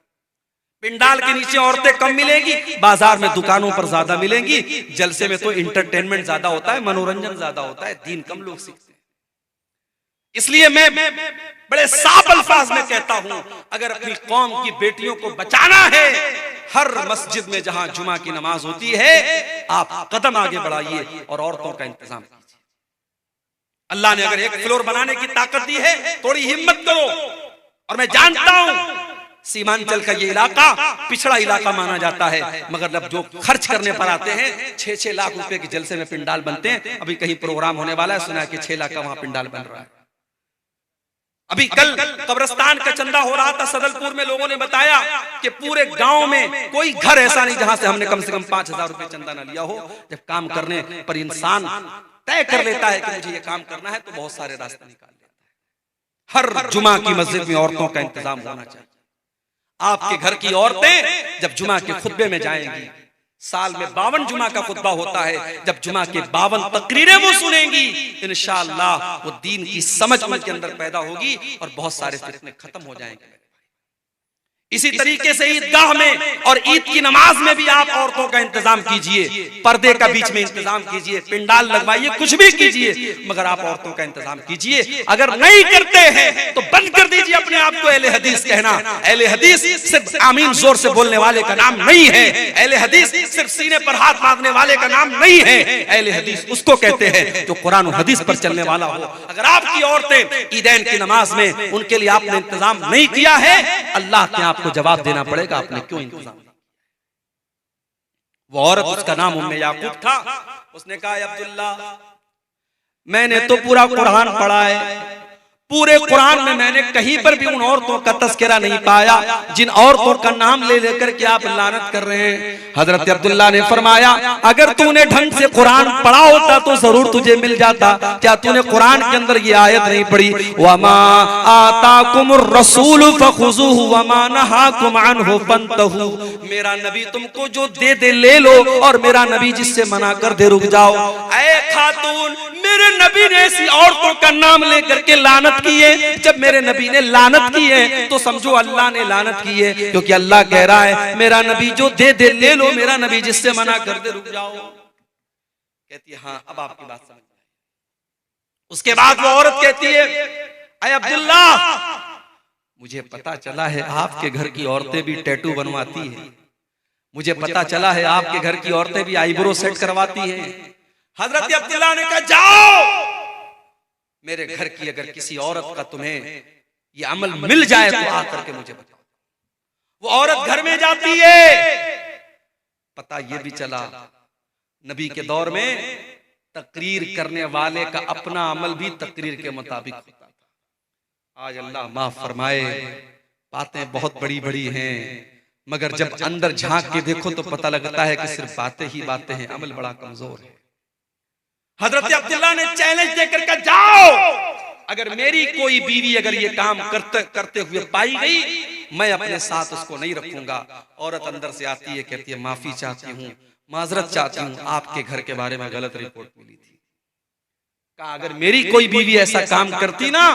पिंडाल के नीचे औरतें कम मिलेंगी, बाजार में दुकानों पर ज्यादा मिलेंगी। जलसे में तो इंटरटेनमेंट ज्यादा होता है, मनोरंजन ज्यादा होता है, दीन कम लोग सीखते हैं। इसलिए मैं बड़े साफ अल्फाज में कहता हूं, अगर अपनी कौम की बेटियों को बचाना है, हर मस्जिद में जहां जुमा की नमाज होती है, आप कदम आगे बढ़ाइए और औरतों का इंतजाम कीजिए। अल्लाह ने अगर एक फ्लोर बनाने की ताकत दी है, थोड़ी हिम्मत करो। और मैं जानता हूं सीमांचल का ये इलाका पिछड़ा इलाका माना जाता है, मगर जब जो खर्च करने पर आते हैं, 6-6 लाख रुपए की जलसे में पिंडाल बनते हैं। अभी कहीं प्रोग्राम होने वाला है, सुना है कि 6 लाख का वहां पिंडाल बन रहा है। अभी कल कब्रिस्तान का चंदा हो रहा था सदलपुर में, लोगों ने बताया कि पूरे गांव में कोई घर ऐसा नहीं जहां से हमने कम से कम 5,000 रुपए चंदा ना लिया हो। जब काम करने पर इंसान तय कर लेता है कि मुझे ये काम करना है, तो बहुत सारे रास्ते निकाल लेता है। हर जुमा की मस्जिद में औरतों का इंतजाम होना चाहिए। आपके घर की औरतें जब जुमा के खुतबे में जाएंगी, साल में 52 जुमा का खुतबा होता है, जब जुमा के 52 तकरीरें वो सुनेंगी, इंशाअल्लाह वो दीन की समझ उनके अंदर पैदा होगी और बहुत सारे फितने खत्म हो जाएंगे। इसी तरीके से ईदगाह में और ईद की नमाज में भी आप औरतों का इंतजाम कीजिए, पर्दे का बीच में इंतजाम कीजिए, पिंडाल लगवाइए, कुछ भी कीजिए, मगर आप औरतों का इंतजाम कीजिए। अगर नहीं करते हैं तो बंद कर दीजिए अपने आप को अहले हदीस कहना। अहले हदीस सिर्फ आमीन जोर से बोलने वाले का नाम नहीं है। अहले हदीस सिर्फ सीने पर हाथ मारने वाले का नाम नहीं है। अहले हदीस उसको कहते हैं जो कुरान और हदीस पर चलने वाला हो। अगर आपकी औरतें ईदैन की नमाज में उनके लिए आपने इंतजाम नहीं किया है, अल्लाह के आपको जवाब देना पड़ेगा, आपने क्यों इंतजाम। वो औरत, उसका नाम उम्मे याकूब था, उसने कहा अब्दुल्ला, मैंने तो पूरा कुरान पढ़ा है, पूरे कुरान में मैंने कहीं पर भी उन औरतों का तस्करा नहीं पाया जिन औरतों का नाम ले लेकर के आप लानत कर रहे हैं। हजरत अब्दुल्ला ने फरमाया, अगर तूने ढंग से कुरान पढ़ा होता तो जरूर तुझे मिल जाता। क्या तूने कुरान के अंदर ये आयत नहीं पढ़ी, वमा आताकुमुर रसूल फखुजुहु वमा नहाकुम अन्हु फंतहु। मेरा नबी तुमको जो दे दे ले लो, और मेरा नबी जिससे मना कर दे रुक जाओ। ऐ खातून, मेरे नबी ने ऐसी औरतों का नाम लेकर के लानत की है। जब मेरे नबी ने लानत की है तो समझो अल्लाह ने लानत की है, क्योंकि अल्लाह कह रहा है मेरा नबी जो दे दे ले लो, मेरा नबी जिससे मना कर दे रुक जाओ। कहती है हाँ, अब आपकी बात समझ में। उसके बाद वो औरत कहती है, अय अब्दुल्ला, मुझे पता चला है आपके घर की औरतें भी टैटू बनवाती हैं, मुझे पता चला है आपके घर की औरतें भी आईब्रो सेट करवाती हैं। हजरत अब्दुल्ला ने कहा, जाओ, मेरे घर की अगर किसी औरत का तुम्हें ये अमल मिल जाए तो आकर के मुझे बताओ। वो औरत घर में जाती है। पता ये भी चला नबी के दौर में तकरीर करने वाले का अपना अमल भी तकरीर के मुताबिक होता था। आज अल्लाह माफ फरमाए, बातें बहुत बड़ी बड़ी हैं, मगर जब अंदर झांक के देखो तो पता लगता है कि सिर्फ बातें ही बातें हैं, अमल बड़ा कमजोर है। हजरत अब्दुल्ला ने चैलेंज देकर कहा, जाओ, अगर मेरी कोई बीवी अगर ये काम करते हुए पाई गई, मैं अपने साथ उसको नहीं रखूंगा। औरत अंदर से आती है, कहती है माफी चाहती हूँ, माजरत चाहती हूँ, आपके घर के बारे में गलत रिपोर्ट मिली थी। कहा अगर मेरी कोई बीवी ऐसा काम करती ना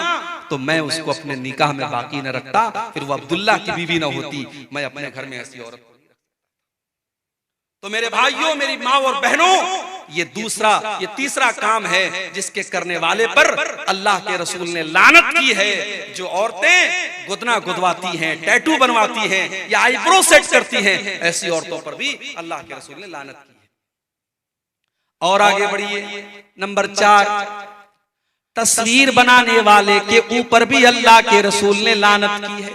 तो मैं उसको अपने निकाह में बाकी न रखता, फिर वो अब्दुल्ला की बीवी ना होती, मैं अपने घर में ऐसी औरत को नहीं रखता। तो मेरे भाइयों, मेरी माँ और बहनों, ये तीसरा काम है जिसके करने वाले पर अल्लाह के रसूल ने लानत की है। जो औरतें गुदना गुदवाती हैं, टैटू बनवाती हैं या आईब्रो सेट करती हैं, ऐसी औरतों पर भी अल्लाह के रसूल ने लानत की है। और आगे बढ़िए, नंबर 4, तस्वीर बनाने वाले के ऊपर भी अल्लाह के रसूल ने लानत की है।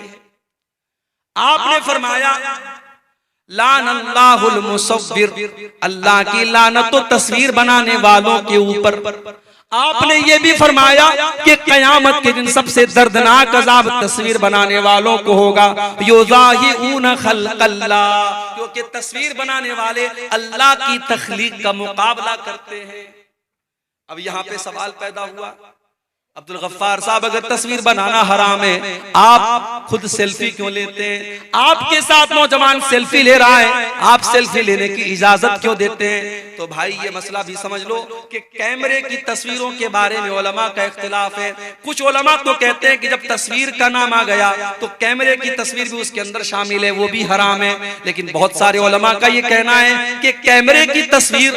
आपने फरमाया, लानल्लाहुल मुसव्विर, अल्लाह की लानत तो तस्वीर बनाने वालों के ऊपर। आपने ये भी फरमाया कि क़यामत के दिन सबसे दर्दनाक अज़ाब तस्वीर बनाने वालों को होगा। युज़ाहिऊन खल्क़ल्लाह, क्योंकि तस्वीर बनाने वाले अल्लाह की तख्लीक का मुकाबला करते हैं। अब यहाँ पे सवाल पैदा हुआ, अब्दुल गफ्फार साहब, अगर तस्वीर बनाना हराम है, आप खुद सेल्फी क्यों लेते हैं? आपके साथ नौजवान सेल्फी ले रहा है, आप सेल्फी लेने की इजाजत क्यों देते हैं? तो भाई ये मसला भी समझ लो कि कैमरे की तस्वीरों के बारे में उलमा का इख्तिलाफ है। कुछ उलमा तो कहते हैं कि जब तस्वीर का नाम आ गया तो कैमरे की तस्वीर भी उसके अंदर शामिल है, वो भी हराम है। लेकिन बहुत सारे उलमा का ये कहना है कि कैमरे की तस्वीर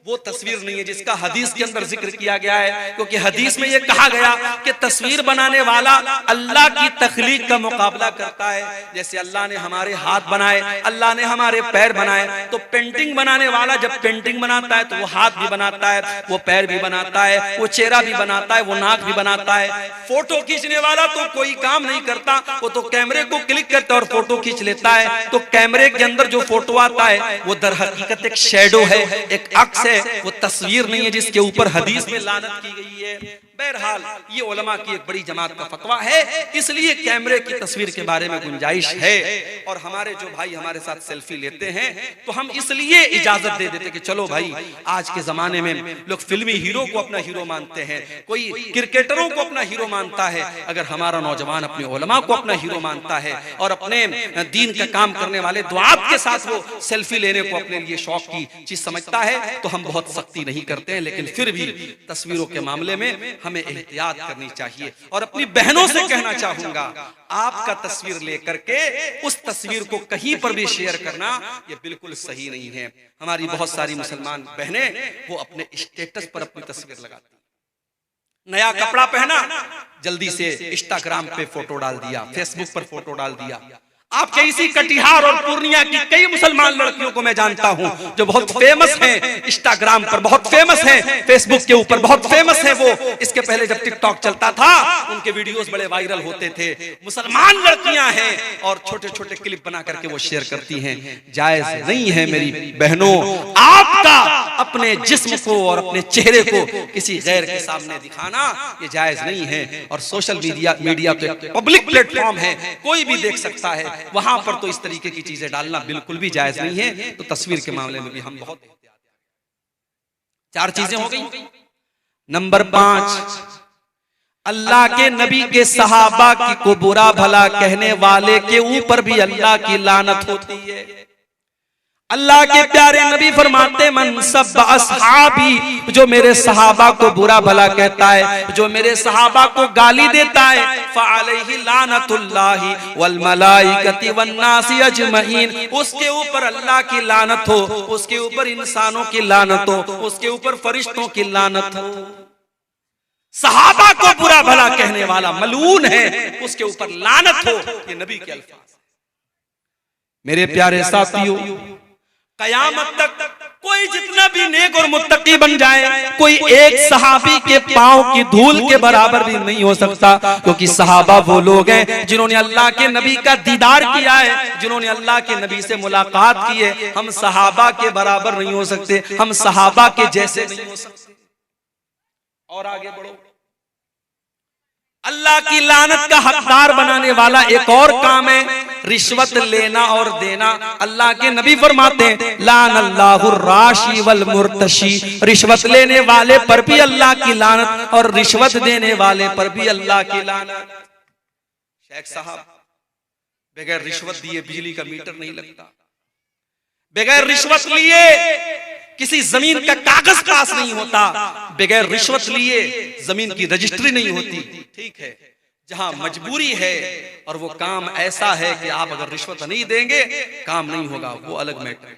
वो तस्वीर नहीं है जिसका हदीस के अंदर जिक्र किया गया है, क्योंकि हदीस में ये कहा गया कि तस्वीर बनाने वाला अल्लाह की तख्लीक का मुकाबला करता है। जैसे अल्लाह ने हमारे हाथ बनाए, अल्लाह ने हमारे पैर बनाए, तो पेंटिंग बनाने वाला जब पेंटिंग बनाता है तो वो हाथ भी बनाता है, वो पैर भी बनाता है, वो चेहरा भी बनाता है, वो नाक भी बनाता है। फोटो खींचने वाला तो कोई काम नहीं करता, वो तो कैमरे को क्लिक करता है और फोटो खींच लेता है। तो कैमरे के अंदर जो फोटो आता है वो दर हकीकत एक शैडो है, एक अक्स है, वो तस्वीर नहीं है जिसके ऊपर हदीस में लानत की गई है। बहरहाल ये उलमा की एक बड़ी जमात का फतवा है, इसलिए कैमरे की तस्वीर के बारे में गुंजाइश है। और हमारे जो भाई हमारे साथ सेल्फी लेते हैं तो हम इसलिए इजाजत दे देते कि चलो भाई, आज के जमाने में लोग फिल्मी हीरो को अपना हीरो मानते हैं, कोई क्रिकेटरों को अपना हीरो मानता है। अगर हमारा नौजवान अपने उलमा को अपना हीरो मानता है और अपने दीन का काम करने वाले दुआत के साथ वो सेल्फी लेने को अपने लिए शौक की चीज समझता है तो हम बहुत सख्ती नहीं करते हैं। लेकिन फिर भी तस्वीरों के मामले में हमें एहतियात करनी चाहिए। और अपनी बहनों से कहना चाहूंगा, आपका तस्वीर लेकर के उस तस्वीर को कहीं पर भी शेयर करना ये बिल्कुल सही नहीं है। हमारी बहुत सारी मुसलमान बहनें वो अपने स्टेटस पर अपनी तस्वीर लगाती, नया कपड़ा पहना, जल्दी से इंस्टाग्राम पे फोटो डाल दिया, फेसबुक पर फोटो डाल दिया। आपके इसी कटिहार और पूर्णिया की कई मुसलमान लड़कियों को मैं जानता हूं जो बहुत फेमस हैं, इंस्टाग्राम पर बहुत फेमस हैं, फेसबुक के ऊपर बहुत फेमस है। वो इसके पहले जब टिकटॉक चलता था उनके वीडियोस बड़े वायरल होते थे। मुसलमान लड़कियां हैं और छोटे छोटे क्लिप बना करके वो शेयर करती हैं। जायज नहीं है मेरी बहनों आपका अपने जिस्म को और अपने चेहरे को किसी गैर के सामने दिखाना, ये जायज नहीं है। और सोशल मीडिया तो एक पब्लिक प्लेटफॉर्म है, कोई भी देख सकता है, वहां पर तो इस तरीके की चीजें डालना बिल्कुल भी जायज नहीं है। तो तस्वीर के मामले में भी हम बहुत 4 चीजें हो गई। नंबर 5, अल्लाह के नबी के सहाबा की को बुरा भला कहने वाले के ऊपर भी अल्लाह की लानत होती है। अल्लाह के प्यारे नबी फरमाते, मन सब्बा अस्हाबी, जो मेरे सहाबा को बुरा भला कहता है, जो मेरे सहाबा को गाली देता है, फअलैहि लानतुल्लाहि वल मलाइकति वन नासी अजमईन, उसके ऊपर अल्लाह की लानत हो, उसके ऊपर इंसानों की लानत हो, उसके ऊपर फरिश्तों की लानत हो। सहाबा को बुरा भला कहने वाला मलून है, उसके ऊपर लानत हो, ये नबी के अल्फाज। मेरे प्यारे साथियों, कयामत तक कोई जितना भी नेक और मुत्तकी बन जाए, कोई एक सहाबी के पांव की धूल के बराबर भी नहीं हो सकता, क्योंकि सहाबा वो लोग हैं जिन्होंने अल्लाह के नबी का दीदार किया है, जिन्होंने अल्लाह के नबी से मुलाकात की है। हम सहाबा के बराबर नहीं हो सकते, हम सहाबा के जैसे नहीं हो सकते। और आगे बढ़ो, अल्लाह की लानत का हकदार बनाने वाला एक और काम है रिश्वत लेना और देना। अल्लाह के नबी फरमाते हैं, लान अल्लाहुर राशी वल मुर्तशी, रिश्वत लेने वाले पर भी अल्लाह की लानत और रिश्वत देने वाले पर भी अल्लाह की लानत। शेख साहब, बगैर रिश्वत दिए बिजली का मीटर नहीं लगता, बगैर रिश्वत लिए किसी जमीन का कागज पास नहीं होता, बगैर रिश्वत लिए जमीन की रजिस्ट्री नहीं होती। ठीक है, जहां मजबूरी है और वो काम ऐसा है कि आप अगर रिश्वत नहीं देंगे काम नहीं होगा, वो अलग मैटर है।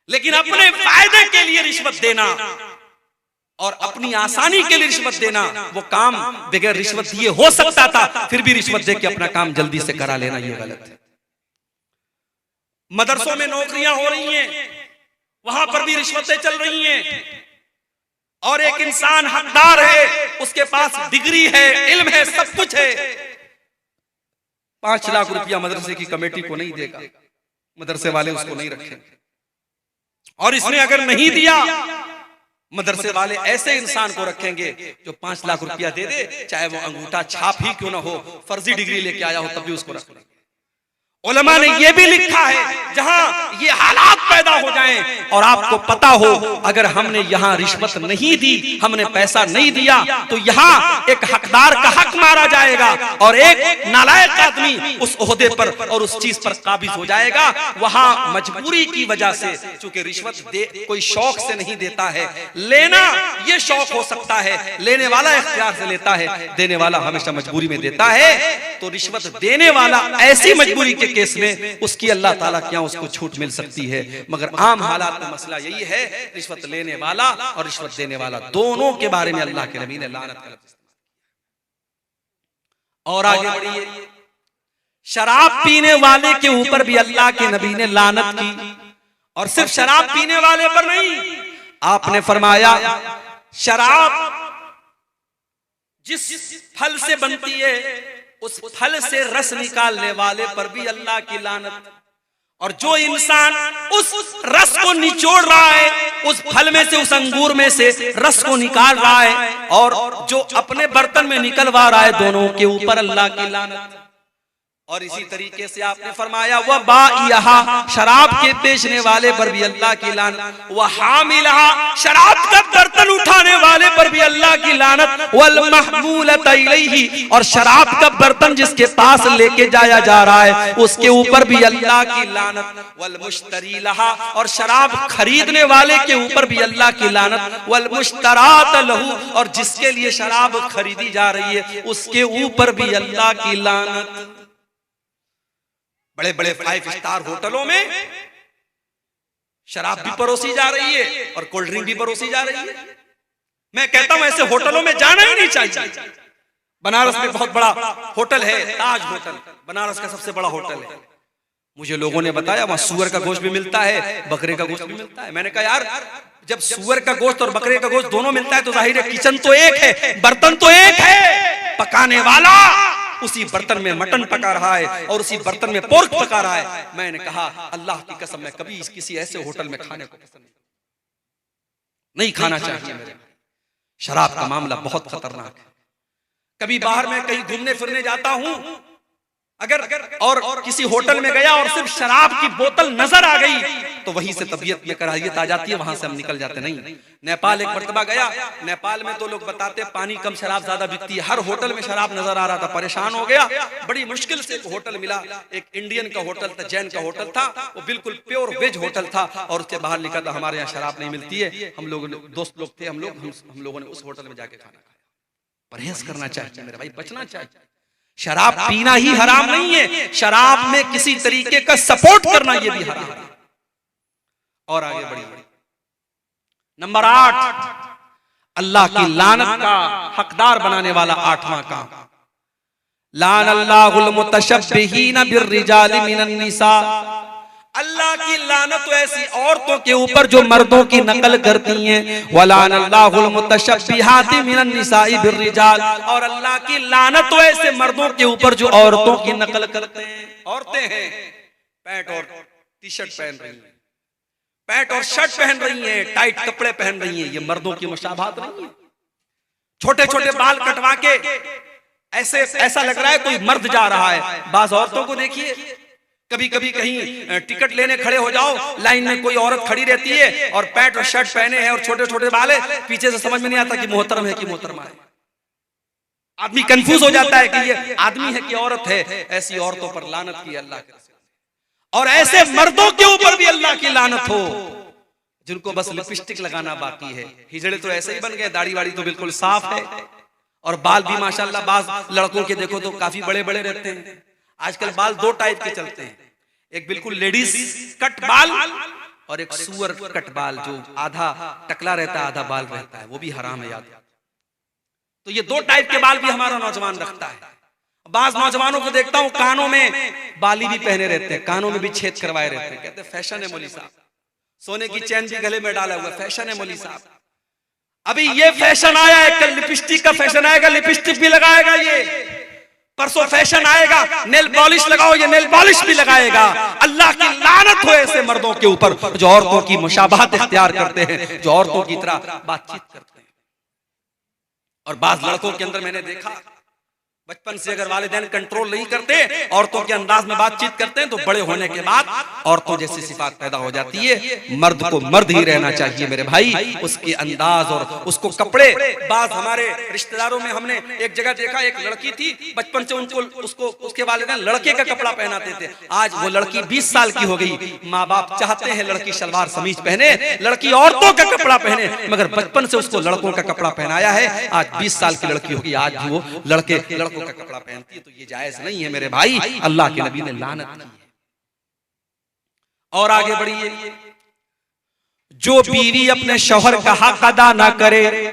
लेकिन अपने फायदे के लिए रिश्वत देना और अपनी आसानी के लिए रिश्वत देना, वो काम बगैर रिश्वत दिए हो सकता था, फिर भी रिश्वत दे के अपना काम जल्दी से करा लेना, ये गलत है। मदरसों में नौकरियां हो रही हैं, वहां पर भी रिश्वतें चल रही हैं। और एक इंसान हकदार है, उसके पास डिग्री है, इल्म है, सब कुछ है, 5 लाख रुपया मदरसे की कमेटी को नहीं देगा, मदरसे वाले उसको नहीं रखेंगे। और इसने अगर नहीं दिया, मदरसे वाले ऐसे इंसान को रखेंगे जो 5 लाख रुपया दे दे, चाहे वो अंगूठा छाप ही क्यों ना हो, फर्जी डिग्री लेके आया हो, तब भी उसको रखेंगे। उलमा ने यह भी लिखा है जहां ये हालात पैदा हो जाएं और आपको पता हो अगर हमने यहाँ रिश्वत नहीं दी, हमने पैसा नहीं दिया, तो यहाँ एक हकदार का हक मारा जाएगा और एक नालायक आदमी उस ओहदे पर और उस चीज पर काबिज हो जाएगा। वहां मजबूरी की वजह से, चूंकि रिश्वत कोई शौक से नहीं देता है, लेना ये शौक हो सकता है, लेने वाला इख्तियार से लेता है, देने वाला हमेशा मजबूरी में देता है। तो रिश्वत देने वाला ऐसी मजबूरी के केस में उसकी अल्लाह ताला क्या उसको छूट मिल सकती है, मगर आम हालात में मसला यही है, रिश्वत लेने वाला और रिश्वत देने वाला दोनों के बारे में अल्लाह के नबी ने लानत का लफ्ज़ इस्तेमाल किया। और आगे बढ़िए, शराब पीने वाले के ऊपर भी अल्लाह के नबी ने लानत की, और सिर्फ शराब पीने वाले पर नहीं, आपने फरमाया शराब जिस फल से बनती है उस फल से रस निकालने वाले पर भी अल्लाह की लानत। और जो इंसान उस रस को निचोड़ रहा है, उस फल में से, उस अंगूर में से रस को निकाल रहा है, और जो अपने बर्तन में निकलवा रहा है, दोनों के ऊपर अल्लाह की लानत। और इसी तरीके से आपने फरमाया वह बाइहा, शराब के बेचने वाले पर भी अल्लाह की लानत, वह हामिलहा, शराब का बर्तन उठाने वाले पर भी अल्लाह की लानत, वल महमूलत इलैहि, और शराब का बर्तन जिसके पास लेके जाया जा रहा है उसके ऊपर भी अल्लाह की लानत, वल मुश्तरी लहा, और शराब खरीदने वाले के ऊपर भी अल्लाह की लानत, वल मुश्तरात लहू, और जिसके लिए शराब खरीदी जा रही है उसके ऊपर भी अल्लाह की लानत। बड़े बड़े 5 स्टार होटलों में शराब भी परोसी जा रही है और कोल्ड ड्रिंक भी परोसी जा रही है। मैं कहता हूं ऐसे होटलों में जाना ही नहीं चाहिए। बनारस में बहुत बड़ा होटल है, ताज होटल, बनारस का सबसे बड़ा होटल है। मुझे लोगों ने बताया वहां सुअर का गोश्त भी मिलता है, बकरे का गोश्त भी मिलता है। मैंने कहा यार जब सुअर का गोश्त और बकरे का गोश्त दोनों मिलता है तो जाहिर है किचन तो एक है, बर्तन तो एक है, पकाने वाला उसी बर्तन में मटन पका रहा है और उसी बर्तन में पोर्क पका रहा है। मैंने कहा अल्लाह की कसम मैं कभी किसी ऐसे होटल में खाने को पसंद नहीं खाना चाहिए मेरे। शराब का मामला बहुत खतरनाक है। कभी बाहर में कहीं घूमने फिरने जाता हूं अगर और किसी होटल में गया और सिर्फ शराब की बोतल नजर आ गई तो वहीं से तबीयत में कराहियत आ जाती है, वहां से हम निकल जाते। नहीं, नेपाल एक मर्तबा गया, नेपाल में तो लोग बताते पानी कम शराब ज्यादा बिकती है, हर होटल में शराब नजर आ रहा था, परेशान हो गया। बड़ी मुश्किल से एक होटल मिला, एक इंडियन का होटल था, जैन का होटल था, वो बिल्कुल प्योर वेज होटल था और उसके बाहर लिखा था हमारे यहाँ शराब नहीं मिलती है। हम लोग दोस्त लोग थे, हम लोगों ने उस होटल में जाके खाना खाया। परहेज करना चाहिए मेरे भाई, बचना चाहिए। शराब पीना ही हराम नहीं है, शराब में किसी तरीके का सपोर्ट करना यह भी हराम है। और आगे बढ़िए, नंबर 8, अल्लाह की लानत का हकदार बनाने वाला 8वां काम, लान अल्लाहुल मुतशब्बिहीन बिर्रिजाल मिनन निसा, अल्लाह की लानत तो ऐसी औरतों के ऊपर जो मर्दों की नकल करती हैं। वलान अल्लाहुल मुतशब्बिहाति मिनन निसाई बिर्रिजाल, और अल्लाह की लानत तो ऐसे मर्दों के ऊपर जो औरतों की नकल करते हैं। औरतें हैं पैंट और टी शर्ट पहन रही हैं, पैंट और शर्ट पहन रही हैं, टाइट कपड़े पहन रही हैं, ये मर्दों की मुशाबहत नहीं है। छोटे छोटे बाल कटवा के ऐसा लग रहा है कोई मर्द जा रहा है। बाज औरतों को देखिए, कभी कभी कहीं टिकट लेने खड़े हो जाओ, लाइन में कोई औरत खड़ी रहती है और पैंट और शर्ट पहने हैं और छोटे छोटे बाल है, पीछे से समझ में नहीं आता कि मोहतरम है कि मोहतरमा है। आदमी कंफ्यूज हो जाता है कि ये आदमी है कि औरत है। ऐसी औरतों पर लानत की अल्लाह के, और ऐसे मर्दों के ऊपर भी अल्लाह की लानत हो जिनको बस लिपस्टिक लगाना बाकी है। हिजड़े तो ऐसे ही बन गए, दाढ़ी वाड़ी तो बिल्कुल साफ है, और बाल भी माशाल्लाह बाज लड़कों के देखो तो काफी बड़े बड़े रहते हैं। आजकल बाल 2 टाइप के चलते हैं, एक बिल्कुल लेडीज कट बाल और एक सुअर कट बाल जो आधा टकला रहता है आधा बाल रहता है, वो भी हराम है याद। तो ये 2 टाइप के बाल भी हमारा नौजवान रखता है। बाज नौजवानों को देखता हूं कानों में बाली भी पहने रहते हैं, कानों में भी छेद करवाए रहते हैं, कहते हैं फैशन है मौली साहब, सोने की चैन भी गले में डाला हुआ, फैशन है मौली साहब। अभी ये फैशन आया है, कल लिपस्टिक का फैशन आएगा, लिपस्टिक भी लगाएगा ये, परसों फैशन आएगा नेल पॉलिश लगाओ, ये नेल पॉलिश भी लगाएगा। अल्लाह की लानत हो ऐसे मर्दों के ऊपर जो औरतों की मुशाबहत इख्तियार करते हैं, जो औरतों की तरह बातचीत करते हैं। और बाज लड़कों के अंदर मैंने देखा बचपन से अगर वालिदैन कंट्रोल नहीं करते, औरतों के अंदाज में बातचीत करते हैं, तो बड़े होने के बाद औरतों जैसी सिफात पैदा हो जाती है। मर्द को मर्द ही रहना चाहिए मेरे भाई, उसके अंदाज और उसको कपड़े। बात हमारे रिश्तेदारों में हमने एक जगह देखा, एक लड़की थी, बचपन से उसको उसके वालिदैन लड़के का कपड़ा पहनाते थे। आज वो लड़की 20 साल की हो गई, माँ बाप चाहते हैं लड़की सलवार समीज पहने, लड़की औरतों का कपड़ा पहने, मगर बचपन से उसको लड़कों का कपड़ा पहनाया है। आज 20 साल की लड़की होगी, आज भी वो लड़कों का कपड़ा पहनती है, तो ये जायज नहीं है मेरे भाई, अल्लाह के नबी ने लानत की है। और आगे बढ़िए, जो बीवी अपने शौहर का हक अदा ना करे,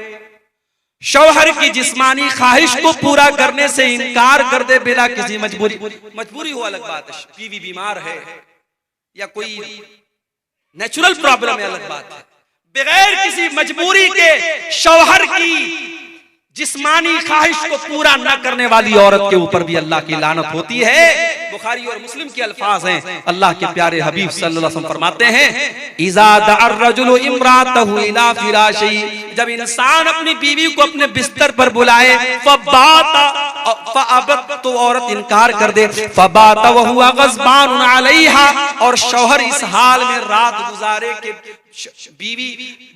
शौहर की जिस्मानी ख्वाहिश को पूरा करने से इनकार कर दे बिना किसी मजबूरी हो अलग बात है, बीवी बीमार है या कोई नेचुरल प्रॉब्लम है अलग बात है, बगैर किसी मजबूरी के शौहर की जिस्मानी ख्वाहिश को पूरा न करने वाली औरत के ऊपर भी अल्लाह की लानत होती है। बुखारी और मुस्लिम के अल्फाज हैं, अल्लाह के प्यारे हबीब सल्लल्लाहु अलैहि वसल्लम फरमाते हैं, इज़ा दअर रजुलु इम्रातहु इला फिराशी, जब इंसान अपनी बीवी को अपने बिस्तर पर बुलाए, फअबत, तो औरत इनकार कर दे, फबात व हुवा गज़बान अलैहा, और शौहर इस हाल में रात गुजारे के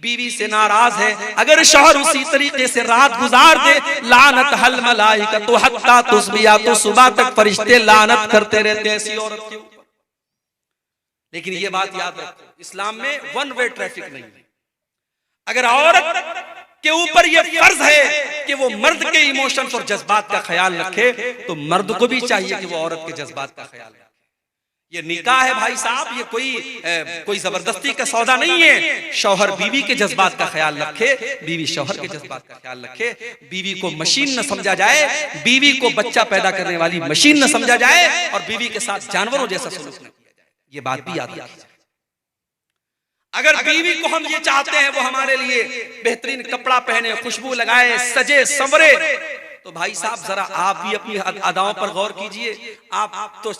बीवी से नाराज है, अगर शौहर उसी तरीके से रात गुजार दे, लानत हल मलाइका तो हत्ता तुस्बिया, तो सुबह तक फरिश्ते लानत करते रहते हैं ऐसी औरत के ऊपर। लेकिन ये बात याद रखो, इस्लाम में वन वे ट्रैफिक नहीं है। अगर औरत के ऊपर ये फर्ज है कि वो मर्द के इमोशंस और जज्बात का ख्याल रखे, तो मर्द को भी चाहिए कि वो औरत के जज्बात का ख्याल रखे। ये निकाह है भाई साहब, ये कोई जबरदस्ती का सौदा नहीं है। शौहर बीवी के जज्बात का ख्याल रखे, बीवी शौहर के जज्बात का ख्याल रखे, बीवी को मशीन न समझा जाए, बीवी को बच्चा पैदा करने वाली मशीन न समझा जाए, और बीवी के साथ जानवरों जैसा सलूक न किया जाए। ये बात भी याद रखिए। अगर बीवी को हम ये चाहते हैं वो हमारे लिए बेहतरीन कपड़ा पहने, खुशबू लगाए, सजे संवरे, तो भाई साहब जरा आप भी अपनी अदाओं पर गौर कीजिए। आप तो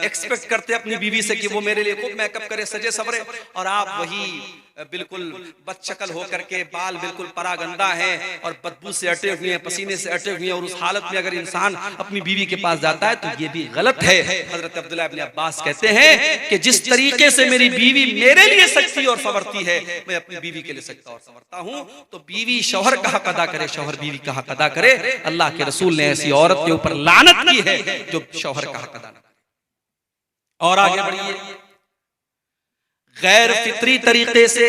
एक्सपेक्ट करते अपनी बीवी से कि वो मेरे लिए खूब मेकअप करे, सजे सवरे, और आप वही बिल्कुल बदशक्ल होकर के, बाल बिल्कुल परागंदा है और बदबू से अटे हुए हैं, पसीने से अटे हुए हैं, और उस हालत में अगर इंसान अपनी बीवी के पास जाता है तो ये भी गलत है। हजरत अब्दुल्लाह इब्न अब्बास कहते हैं कि जिस तरीके से मेरी बीवी मेरे लिए सजती और संवरती है, मैं अपनी बीवी के लिए सजता और संवरता हूं। तो बीवी शौहर का हक अदा करे, शौहर बीवी का हक अदा करे। अल्लाह के रसूल ने ऐसी औरत के ऊपर लानत की है जो शौहर का हक अदा न करे। और आगे बढ़िए, गैर फित्री तरीके से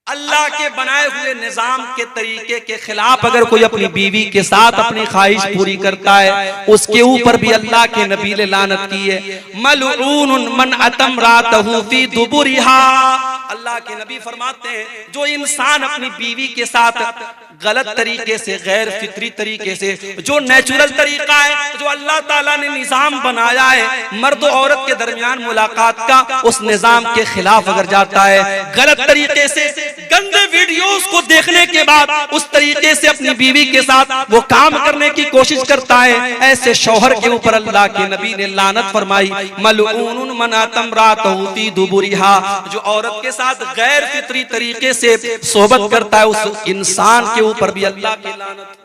अल्लाह के बनाए हुए निजाम के तरीके के खिलाफ अगर कोई अपनी बीवी के साथ अपनी ख्वाहिश पूरी करता है, उसके ऊपर भी अल्लाह के नबी ने लानत की है। मलऊन मन अतम रातहु फी दुबुरिहा, अल्लाह के नबी फरमाते हैं जो इंसान अपनी बीवी के साथ गलत तरीके से, गैर फित्री तरीके से, जो नेचुरल तरीका है, जो अल्लाह ताला ने निजाम बनाया है मर्द और औरत के दरमियान मुलाकात का, उस निजाम के खिलाफ अगर जाता है, गलत तरीके से गंदे वीडियोस को देखने के बाद उस तरीके से अपनी बीवी के साथ वो काम करने की कोशिश करता है, ऐसे शौहर के ऊपर अल्लाह के नबी ने लानत फरमाई। मलऊन मन अतम रातहु फी दुबुरिहा, जो औरत के साथ गैर फित्री तरीके से सोहबत करता है, उस इंसान के ऊपर भी अल्लाह की लानत।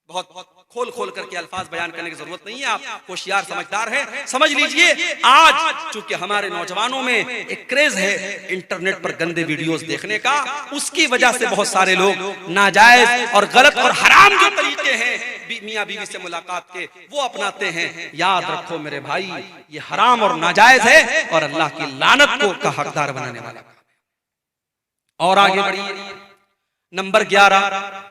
बहुत खोल खोल करके अल्फाज बयान करने की जरूरत नहीं है, आप होशियार समझदार हैं, समझ लीजिए। आज चूंकि हमारे नौजवानों में एक क्रेज है इंटरनेट पर गंदे वीडियोस देखने का, उसकी वजह से बहुत सारे लोग नाजायज और गलत और हराम जो तरीके हैं मियां बीवी से मुलाकात के, वो अपनाते हैं। याद रखो मेरे भाई, ये हराम और नाजायज है और अल्लाह की लानत को का हकदार बनाने वाला। और आगे बढ़िए, नंबर 11,